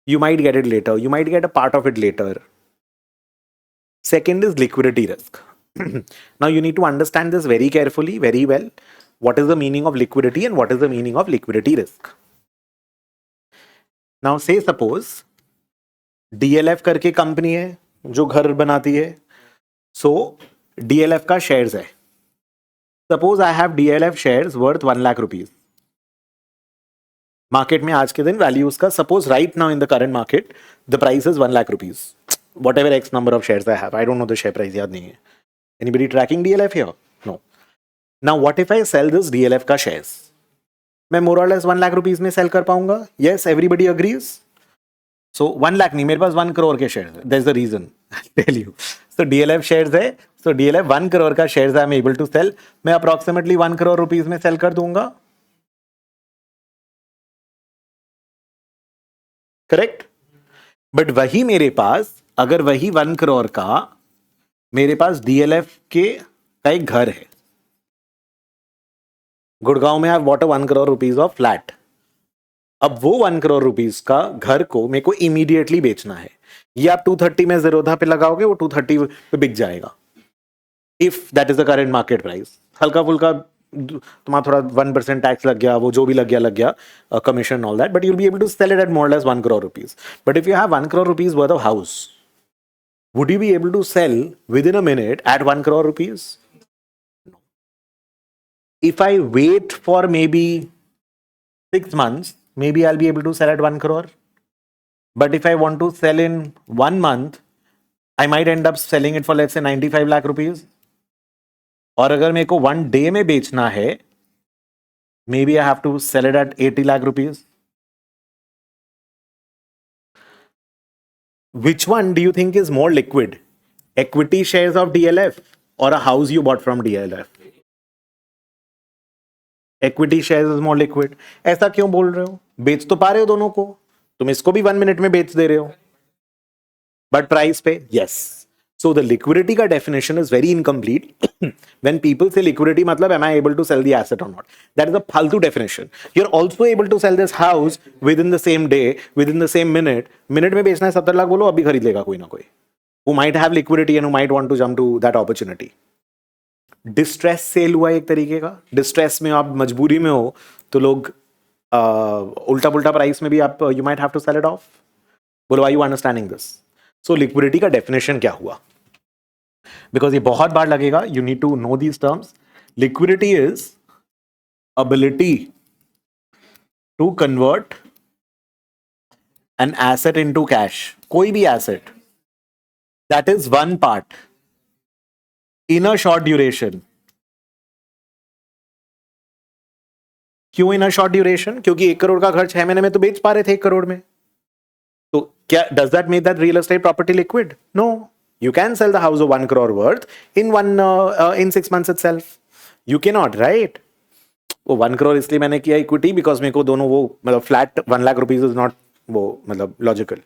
You might get it later, you might get a part of it later. Second is liquidity risk. Now you need to understand this very carefully, very well. What is the meaning of liquidity and what is the meaning of liquidity risk? Now say suppose DLF करके कंपनी है जो घर बनाती है। सो DLF का शेयर्स है। Suppose I have DLF shares worth 1 lakh rupees. Market में आज के दिन वैल्यू उसका, suppose right now in the current market the price is 1 lakh rupees, whatever x number of shares I have, I don't know the share price, याद नहीं है। Anybody tracking DLF here? No. Now what if I sell this DLF का शेयर्स? मैं मोर और लेस 1 लाख रुपीज में सेल कर पाऊंगा? Yes, everybody agrees. So 1 lakh नहीं, मेरे पास 1 करोड़ के शेयर्स है। That is the reason tell you. So DLF shares है, सो DLF 1 करोड़ का shares I am able to sell. मैं अप्रोक्सीमेटली 1 करोड़ रुपीज में सेल कर दूंगा। करेक्ट? बट वही मेरे पास, अगर वही 1 करोड़ का मेरे पास DLF का एक घर है गुड़गांव में, I bought 1 crore rupees of flat. अब वो 1 करोड़ रुपीज का घर को मेरे को इमीडिएटली बेचना है। ये आप 230 में जीरोधा पे लगाओगे, वो 230 पे बिक जाएगा if that is the current market price. हल्का फुल्का तुम्हारा थोड़ा 1% टैक्स लग गया, वो जो भी लग गया commission all that, but you'll be able to sell it at more less 1 crore rupees. But if you have 1 crore rupees worth of house, would you be able to sell within a minute at 1 crore rupees? If I wait for maybe 6 months, maybe I'll be able to sell at 1 crore. But if I want to sell in 1 month, I might end up selling it for let's say 95 lakh rupees. और अगर मेरे को 1 day में बेचना है, maybe I have to sell it at 80 lakh rupees. Which one do you think is more liquid? Equity shares of DLF or a house you bought from DLF? Equity shares is more liquid. ऐसा क्यों बोल रहे हो? बेच तो पा रहे हो दोनों को, तुम इसको भी 1 minute में बेच दे रहे हो, बट प्राइस पे yes. So the liquidity का definition is very incomplete. When people say liquidity, मतलब am I able to sell the asset or not? That is a फालतू definition. You're also able to sell this house within the same day, within the same minute. Minute में बेचना है 70 लाख, बोलो अभी खरीद लेगा कोई ना कोई. Who might have liquidity and who might want to jump to that opportunity. Distress cell हुआ एक तरीके का. डिस्ट्रेस में आप मजबूरी में हो तो लोग उल्टा पुल्टा प्राइस में भी आप you might have to sell it off. बोलो are you understanding this? So liquidity का डेफिनेशन क्या हुआ? बिकॉज ये बहुत बार लगेगा, you need to know these terms. Liquidity is ability to convert an asset into cash. कोई भी asset, that is one part in a short duration. क्यों इन अ शॉर्ट ड्यूरेशन? क्योंकि 1 crore का घर 6 महीने में तो बेच पा रहे थे 1 crore में. तो क्या does that make that real estate property liquid? No. You can sell the house of 1 crore worth in 6 months itself. You cannot, right? वो 1 crore इसलिए मैंने किया इक्विटी बिकॉज मेरे को दोनों वो मतलब flat 1 lakh rupees is not वो मतलब लॉजिकल.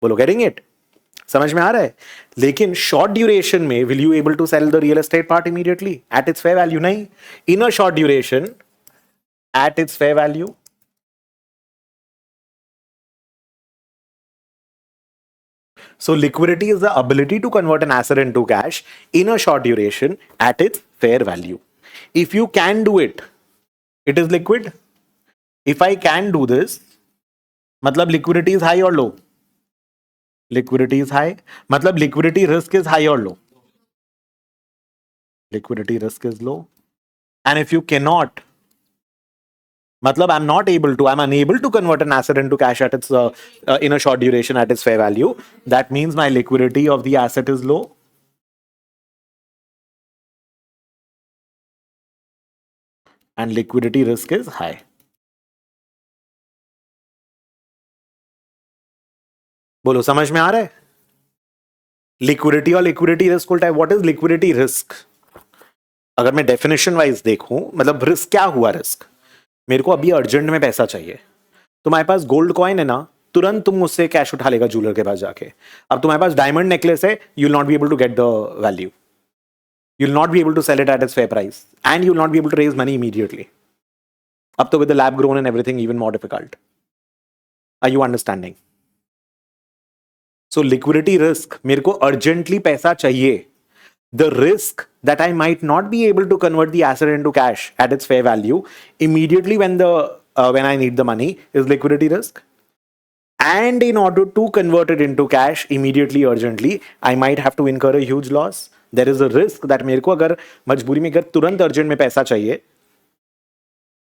बोलो गेटिंग इट? समझ में आ रहा है? लेकिन शॉर्ट ड्यूरेशन में will you able to sell the real estate part immediately at its fair value? नहीं. In a short duration at its fair value. So liquidity is the ability to convert an asset into cash in a short duration at its fair value. If you can do it, it is liquid. If I can do this, मतलब liquidity is high or low? Liquidity is high. मतलब liquidity risk is high or low? Liquidity risk is low. And if you cannot, मतलब I'm unable to convert an asset into cash at its in a short duration at its fair value. That means my liquidity of the asset is low. And liquidity risk is high. बोलो समझ में आ रहा है? लिक्विडिटी और लिक्विडिटी रिस्क उल्टा है. What is liquidity risk? अगर मैं डेफिनेशन वाइज देखूं, मतलब रिस्क क्या हुआ? रिस्क मेरे को अभी अर्जेंट में पैसा चाहिए, तुम्हारे पास गोल्ड कॉइन है ना, तुरंत तुम मुझसे कैश उठा लेगा ज्वेलर के पास जाके. अब तुम्हारे पास डायमंड नेकलेस है, you will not be able to get the value, you will not be able to sell it at its fair price, and you will not be able to raise money immediately. अब तो with the lab grown and everything even more difficult. Are you understanding? So liquidity risk, मेरे को अर्जेंटली पैसा चाहिए. The risk that I might not be able to convert the asset into cash at its fair value immediately when I need the money is liquidity risk. And in order to convert it into cash immediately, urgently, I might have to incur a huge loss. There is a risk that मेरे को अगर मजबूरी में अगर तुरंत अर्जेंट में पैसा चाहिए,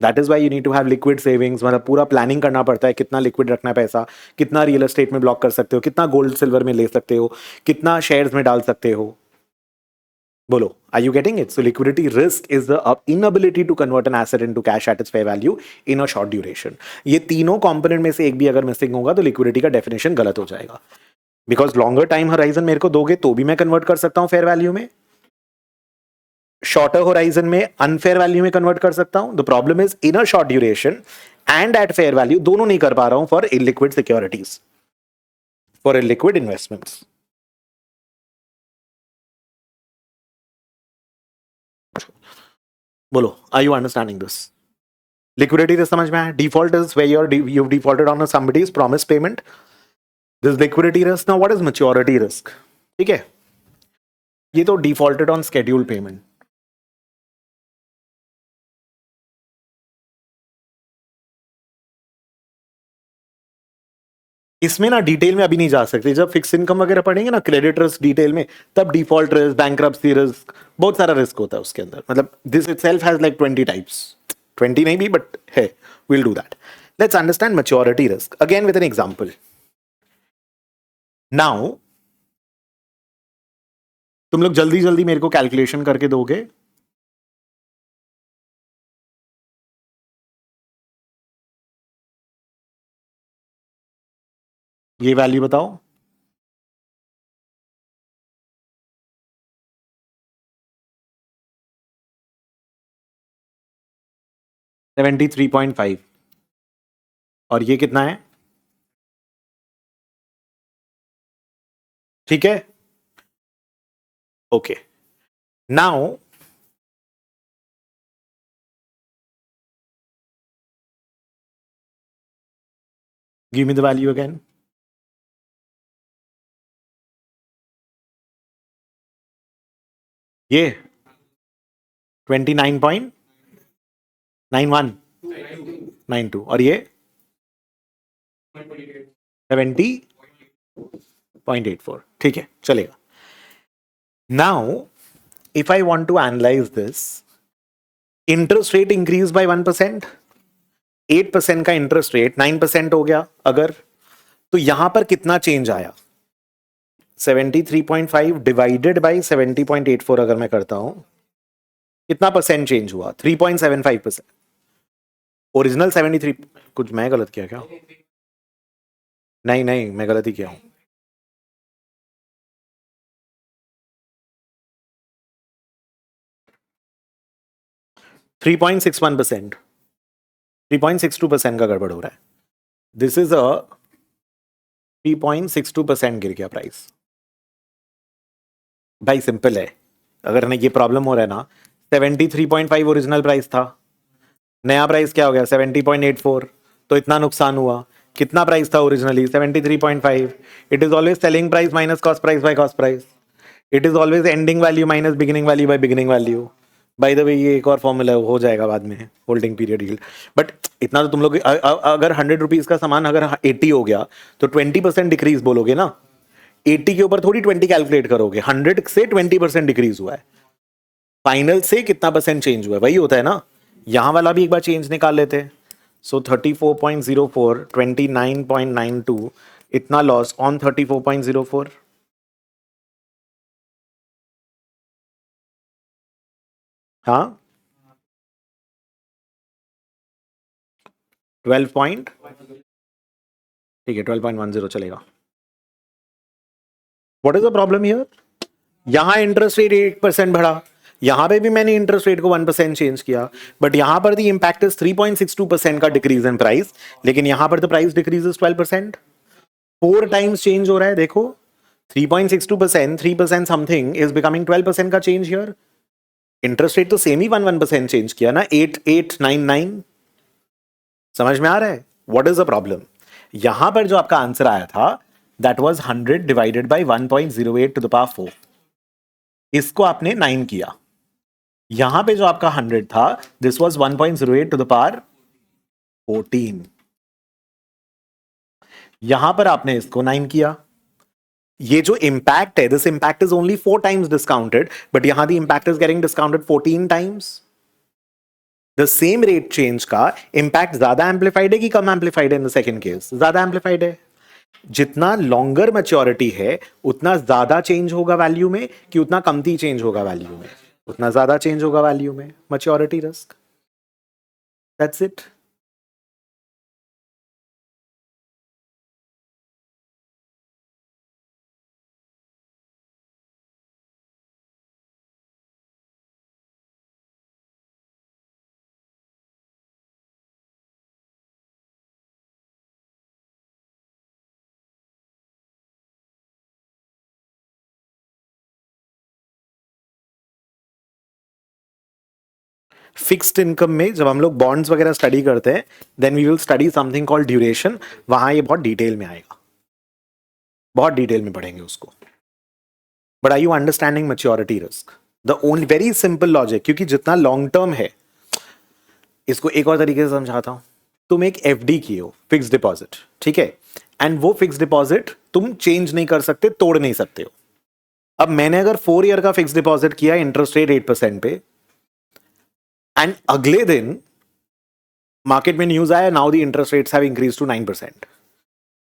that is why you need to have liquid savings. मतलब पूरा प्लानिंग करना पड़ता है, कितना लिक्विड रखना है पैसा, कितना रियल एस्टेट में ब्लॉक कर सकते हो, कितना गोल्ड सिल्वर में ले सकते हो, कितना शेयर्स में डाल सकते हो. बोलो, are you getting it? So liquidity risk is the inability to convert an asset into cash at its fair value in a short duration. ये तीनों कंपोनेंट में से एक भी अगर मिसिंग होगा तो लिक्विडिटी का डेफिनेशन गलत हो जाएगा. बिकॉज लॉन्गर टाइम होराइजन मेरे को दोगे तो भी मैं कन्वर्ट कर सकता हूं फेयर वैल्यू में, शॉर्टर होराइजन में अनफेयर वैल्यू में कन्वर्ट कर सकता हूं. The problem is in a short duration and at fair value दोनों नहीं कर पा रहा हूं for illiquid securities, for illiquid investments. बोलो, are you understanding this? Liquidity risk समझ में आया? Default is where you've defaulted on somebody's promised payment. This liquidity risk. Now what is maturity risk? ठीक है, ये तो defaulted on scheduled payment. इसमें ना डिटेल में अभी नहीं जा सकते, जब फिक्स इनकम वगैरह पढ़ेंगे ना क्रेडिट रिस्क डिटेल में, तब डिफॉल्ट रिस्क, बैंक्रप्सी रिस्क, बहुत सारा रिस्क होता है उसके अंदर. मतलब this itself has like 20 types, 20 नहीं भी बट है. Will do that. Let's understand maturity risk again with an example. Now तुम लोग जल्दी जल्दी मेरे को कैलकुलेशन करके दोगे. ये वैल्यू बताओ. $73.5. और ये कितना है? ठीक है. Okay. Now give me the value again. ये 29.9192 और ये 70.84. ठीक है, चलेगा. Now if I want to analyse this, interest rate increase by 1%, 8% का इंटरेस्ट रेट 9% हो गया अगर, तो यहां पर कितना चेंज आया? 73.5 डिवाइडेड बाई 70.84 अगर मैं करता हूं, कितना परसेंट चेंज हुआ? 3.75%. ओरिजिनल 73. कुछ मैं गलत किया क्या? नहीं नहीं, मैं गलत ही किया हूं. 3.61%, 3.62% का गड़बड़ हो रहा है. दिस इज अ 3.62% गिर गया प्राइस. भाई सिंपल है. अगर ना ये प्रॉब्लम हो रहा है ना, 73.5 ओरिजिनल प्राइस था, नया प्राइस क्या हो गया? 70.84. तो इतना नुकसान हुआ. कितना प्राइस था originally? 73.5. It is always selling price minus cost price by cost price. It is always ending value minus beginning value by beginning value. By the way ये एक और फॉर्मूला हो जाएगा बाद में, होल्डिंग पीरियड यील्ड. बट इतना तो तुम लोग अगर 100 रुपीज का सामान अगर 80 हो गया तो 20% डिक्रीज बोलोगे ना. 80 के ऊपर थोड़ी 20 कैलकुलेट करोगे. 100 से 20% डिक्रीज हुआ है. फाइनल से कितना परसेंट चेंज हुआ है, वही होता है ना. यहां वाला भी एक बार चेंज निकाल लेते हैं. सो 34.04, 29.92, इतना लॉस ऑन 34.04. हाँ, 12 ठीक है, 12.10 चलेगा. What is the problem here? यहां इंटरेस्ट रेट 8% बढ़ा, यहां पे भी मैंने इंटरेस्ट रेट को 1% चेंज किया, बट यहां पर द इंपैक्ट इज 3.62% का डिक्रीज इन प्राइस, लेकिन यहां पर the price decrease is 12%. 4 times change हो रहा है. देखो 3.62%, 3% समथिंग इज बिकमिंग 12% का चेंज हियर. इंटरेस्ट रेट तो सेम ही 1% चेंज किया ना, 8899. समझ में आ रहा है? What is the problem? यहां पर जो आपका आंसर आया था that was 100 divided by 1.08 to the power 4. इसको आपने 9 किया. यहां पे जो आपका 100 था, this was 1.08 to the power 14. यहां पर आपने इसको 9 किया. ये जो इंपैक्ट है, this impact is only 4 times discounted, but यहां the impact is getting discounted 14 times. The same rate change का इंपैक्ट ज्यादा एम्पलीफाइड है कि कम एम्पलीफाइड है? इन द सेकंड केस ज्यादा एम्पलीफाइड है. जितना लॉन्गर मैच्योरिटी है उतना ज्यादा चेंज होगा वैल्यू में, कि उतना कमती चेंज होगा वैल्यू में? उतना ज्यादा चेंज होगा वैल्यू में. Maturity risk, that's it. Fixed income में जब हम लोग बॉन्ड्स वगैरह स्टडी करते हैं, then we will study something called duration. वहां ये बहुत डिटेल में आएगा, बहुत डिटेल में पढ़ेंगे उसको. But are you understanding maturity risk? The only very simple logic, क्योंकि जितना लॉन्ग टर्म है, इसको एक और तरीके से समझाता हूं. तुम एक एफडी किए हो, फिक्स डिपॉजिट, ठीक है. एंड वो फिक्स डिपॉजिट तुम चेंज नहीं कर सकते, तोड़ नहीं सकते हो. अब मैंने अगर 4 ईयर का फिक्स डिपॉजिट किया इंटरेस्ट रेट 8% पे, एंड अगले दिन मार्केट में न्यूज आया now the interest rates have increase to 9%,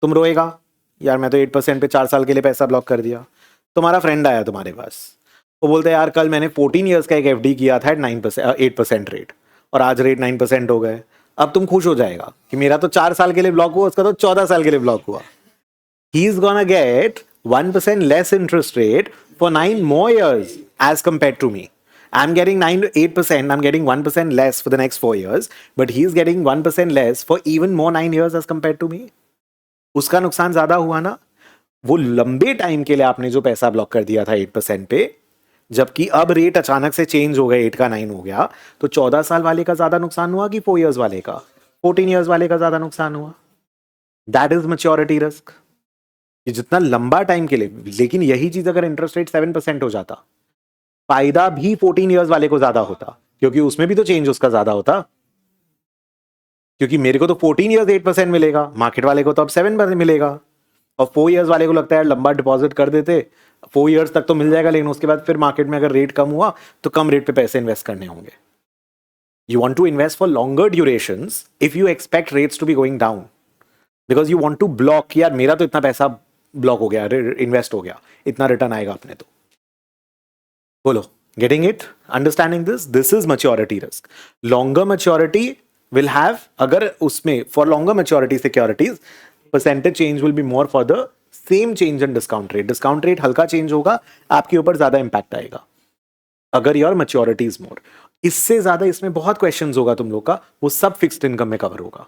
तुम रोएगा यार मैं तो 8% पे 4 साल के लिए पैसा ब्लॉक कर दिया. तुम्हारा फ्रेंड आया तुम्हारे पास, वो बोलते हैं यार कल मैंने 14 ईयर्स का एक एफडी किया था 8% रेट, और आज रेट 9% हो गए. अब तुम खुश हो जाएगा कि मेरा तो 4 साल के लिए ब्लॉक हुआ, उसका तो 14 साल के लिए ब्लॉक हुआ. He is gonna get 1% less interest rate for 9 more years as compared to me. I'm getting 8%, I'm getting 1% less for the next 4 years, but he's getting 1% less for even more 9 years as compared to me. उसका नुकसान ज्यादा हुआ ना. वो लंबे टाइम के लिए आपने जो पैसा ब्लॉक कर दिया था 8% पे, जबकि अब रेट अचानक से चेंज हो गया, 8 का 9 हो गया, तो 14 साल वाले का ज्यादा नुकसान हुआ कि 4 years वाले का, 14 years वाले का ज्यादा नुकसान हुआ. That is maturity risk. ये जितना लंबा टाइम के लिए. लेकिन यही चीज अगर इंटरेस्ट रेट 7% हो जाता, फायदा भी 14 इयर्स वाले को ज्यादा होता, क्योंकि उसमें भी तो चेंज उसका ज्यादा होता. क्योंकि मेरे को तो 14 इयर्स 8% मिलेगा, मार्केट वाले को तो अब 7% मिलेगा. और 4 इयर्स वाले को लगता है लंबा डिपॉजिट कर देते, 4 इयर्स तक तो मिल जाएगा, लेकिन उसके बाद फिर मार्केट में अगर रेट कम हुआ तो कम रेट पे पैसे इन्वेस्ट करने होंगे. You want to invest for longer durations if you expect rates to be going down, because you want to block. यार मेरा तो इतना पैसा ब्लॉक हो गया, इन्वेस्ट हो गया, इतना रिटर्न आएगा अपने तो. बोलो, getting it, understanding this is maturity risk. Longer maturity will have, अगर उसमें for longer maturity securities percentage change will be more for the same change in discount rate. Discount rate हल्का चेंज होगा, आपके ऊपर ज्यादा इंपैक्ट आएगा अगर योर मैच्योरिटी इज मोर. इससे ज्यादा इसमें बहुत क्वेश्चन होगा तुम लोग का, वो सब फिक्स्ड इनकम में कवर होगा.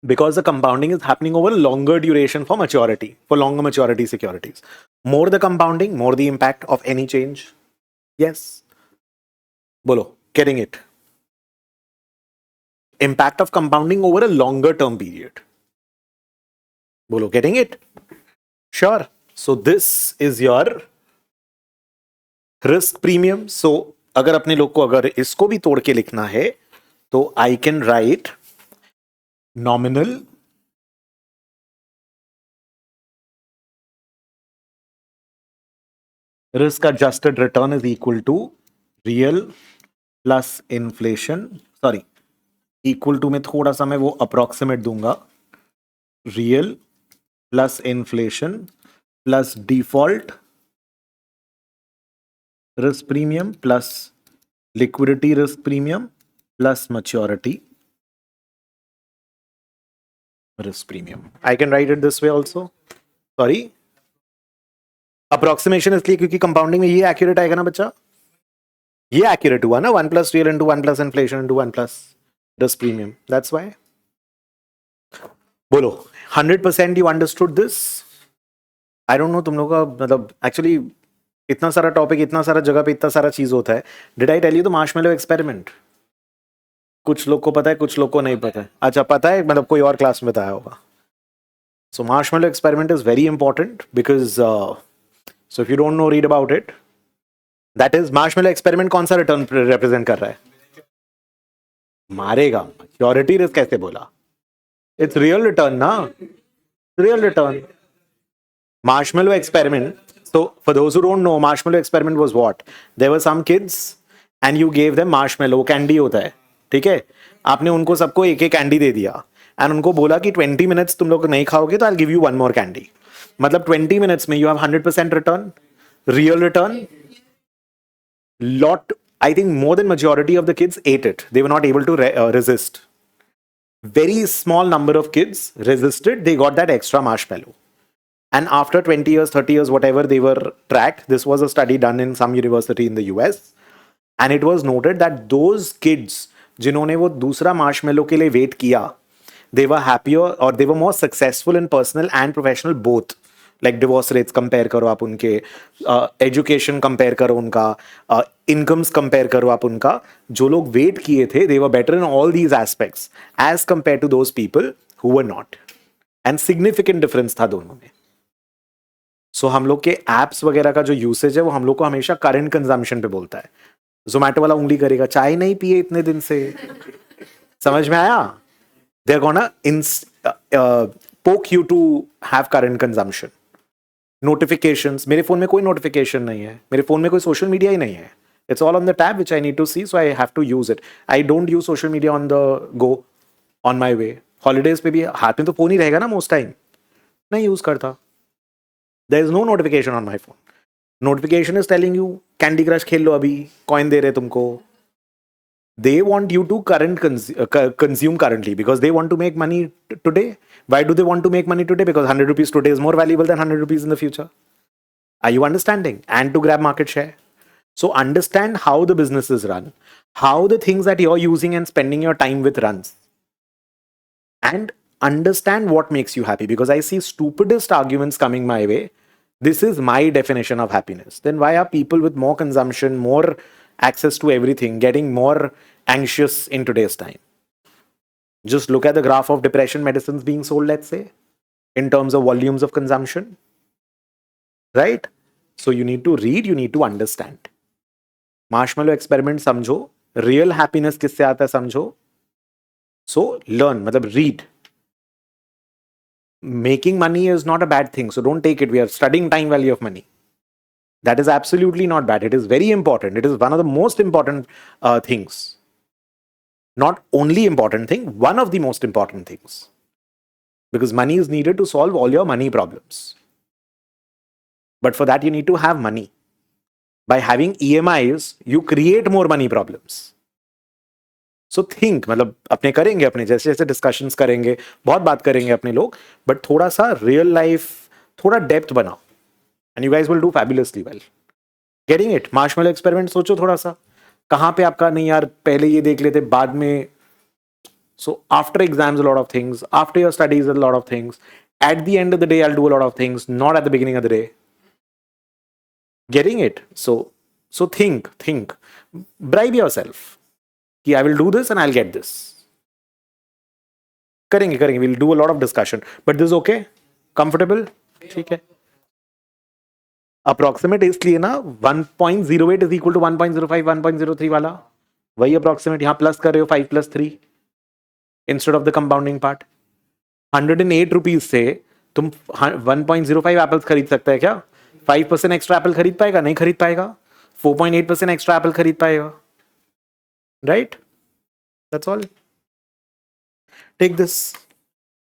Because the compounding is happening over longer duration for maturity, for longer maturity securities. More the compounding, more the impact of any change. Yes. Bolo, getting it. Impact of compounding over a longer term period. Bolo, getting it? Sure. So this is your risk premium. So अगर अपने लोग को अगर इसको भी तोड़ के लिखना है तो I can write nominal risk adjusted return is equal to real plus inflation. Sorry, equal to में थोड़ा सा मैं वो अप्रोक्सीमेट दूंगा. Real plus inflation plus default risk premium plus liquidity risk premium plus maturity risk premium. I can write it this way also. Sorry, approximation इसलिए क्योंकि कंपाउंडिंग में ये एक्यूरेट आएगा ना बच्चा, ये एक्यूरेट हुआ ना, 1 plus real into 1 plus inflation into 1 plus risk premium. That's why. बोलो, 100% you understood this. I don't no तुम लोग का, मतलब एक्चुअली इतना सारा टॉपिक, इतना सारा जगह पे इतना सारा चीज होता है. Did I tell you the marshmallow experiment? कुछ लोग को पता है, कुछ लोग को नहीं पता है. अच्छा, पता है, मतलब कोई और क्लास में बताया होगा. So marshmallow experiment is very important because so if you don't know, read about it. That is, marshmallow experiment कौन सा रिटर्न रिप्रेजेंट कर रहा है? मारेगा. मैच्योरिटी रिस्क कैसे बोला? इट्स रियल रिटर्न ना, real return. Marshmallow experiment. So for those who don't know, marshmallow experiment was what? There were some kids and you gave them marshmallow. Candy होता है, ठीक है. आपने उनको सबको एक एक कैंडी दे दिया एंड उनको बोला कि 20 मिनट्स तुम लोग नहीं खाओगे तो आई give you one more candy. मतलब 20 मिनट्स में you have 100% return, real return. Lot, I think more than majority of the kids ate it. They were not able to resist. Very small number of kids resisted. They got that extra marshmallow. And after 20 years, 30 years, whatever they were tracked, this was a study done in some university in the US. And it was noted that those kids, जिन्होंने वो दूसरा marshmallow के लिए wait किया, they were happier or they were more successful in personal and professional both. Like divorce rates compare करो आप उनके, education compare करो उनका, incomes compare करो आप उनका. जो लोग wait किए थे, they were better in all these aspects as compared to those people who were not. And significant difference था दोनों में. सो हम लोग के एप्स वगैरह का जो यूसेज है वो हम लोग को हमेशा करंट कंजम्पशन पे बोलता है. जोमैटो वाला उंगली करेगा, चाय नहीं पिए इतने दिन से. समझ में आया? they're gonna poke you to have current consumption. Notifications, मेरे फोन में कोई notification नहीं है, मेरे फोन में कोई social media ही नहीं है. It's all on the tab which I need to see, so I have to use it. I don't use social media on the go, on my way. Holidays पे भी हाथ में तो फोन ही रहेगा ना most time. नहीं use करता. There is no notification on my phone. Notification is telling you Candy Crush खेल लो अभी, coin दे रहे तुमको. They want you to consume currently because they want to make money today. Why do they want to make money today? Because 100 rupees today is more valuable than 100 rupees in the future. Are you understanding? And to grab market share. So understand how the business is run, how the things that you're using and spending your time with runs. And understand what makes you happy, because I see stupidest arguments coming my way. This is my definition of happiness. Then why are people with more consumption, more access to everything, getting more anxious in today's time? Just look at the graph of depression medicines being sold, let's say, in terms of volumes of consumption, right? So you need to read, you need to understand. Marshmallow experiment समझो, real happiness किससे आता है समझो. So learn, मतलब read. Making money is not a bad thing, so don't take it. We are studying time value of money. That is absolutely not bad. It is very important. It is one of the most important things. Not only important thing, one of the most important things. Because money is needed to solve all your money problems. But for that, you need to have money. By having EMIs, you create more money problems. So think, मतलब अपने करेंगे, अपने जैसे जैसे डिस्कशंस करेंगे, बहुत बात करेंगे अपने लोग, बट थोड़ा सा रियल लाइफ, थोड़ा डेप्थ बनाओ, and you guys will do fabulously well. Getting it? Marshmallow experiment सोचो थोड़ा सा, कहाँ पे आपका नहीं यार पहले ये देख लेते बाद में. So after exams a lot of things, after your studies a lot of things, at the end of the day I'll do a lot of things, not at the beginning of the day. Getting it? So think, bribe yourself कि I will do this and I'll get this. करेंगे, we'll do a lot of discussion, but this is okay, comfortable, ठीक है. अप्रोक्सीमेट इसलिए ना 1.08 इज इक्वल टू 1.05 1.03 वाला, वही अप्रोक्सीमेट यहां प्लस कर रहे हो 5 + 3 instead of the compounding part. 108 rupees से तुम 1.05 एप्पल्स खरीद सकते हैं क्या? 5% एक्स्ट्रा एप्पल खरीद पाएगा? नहीं खरीद पाएगा. 4.8% एक्स्ट्रा एप्पल खरीद पाएगा, right? That's all. Take this.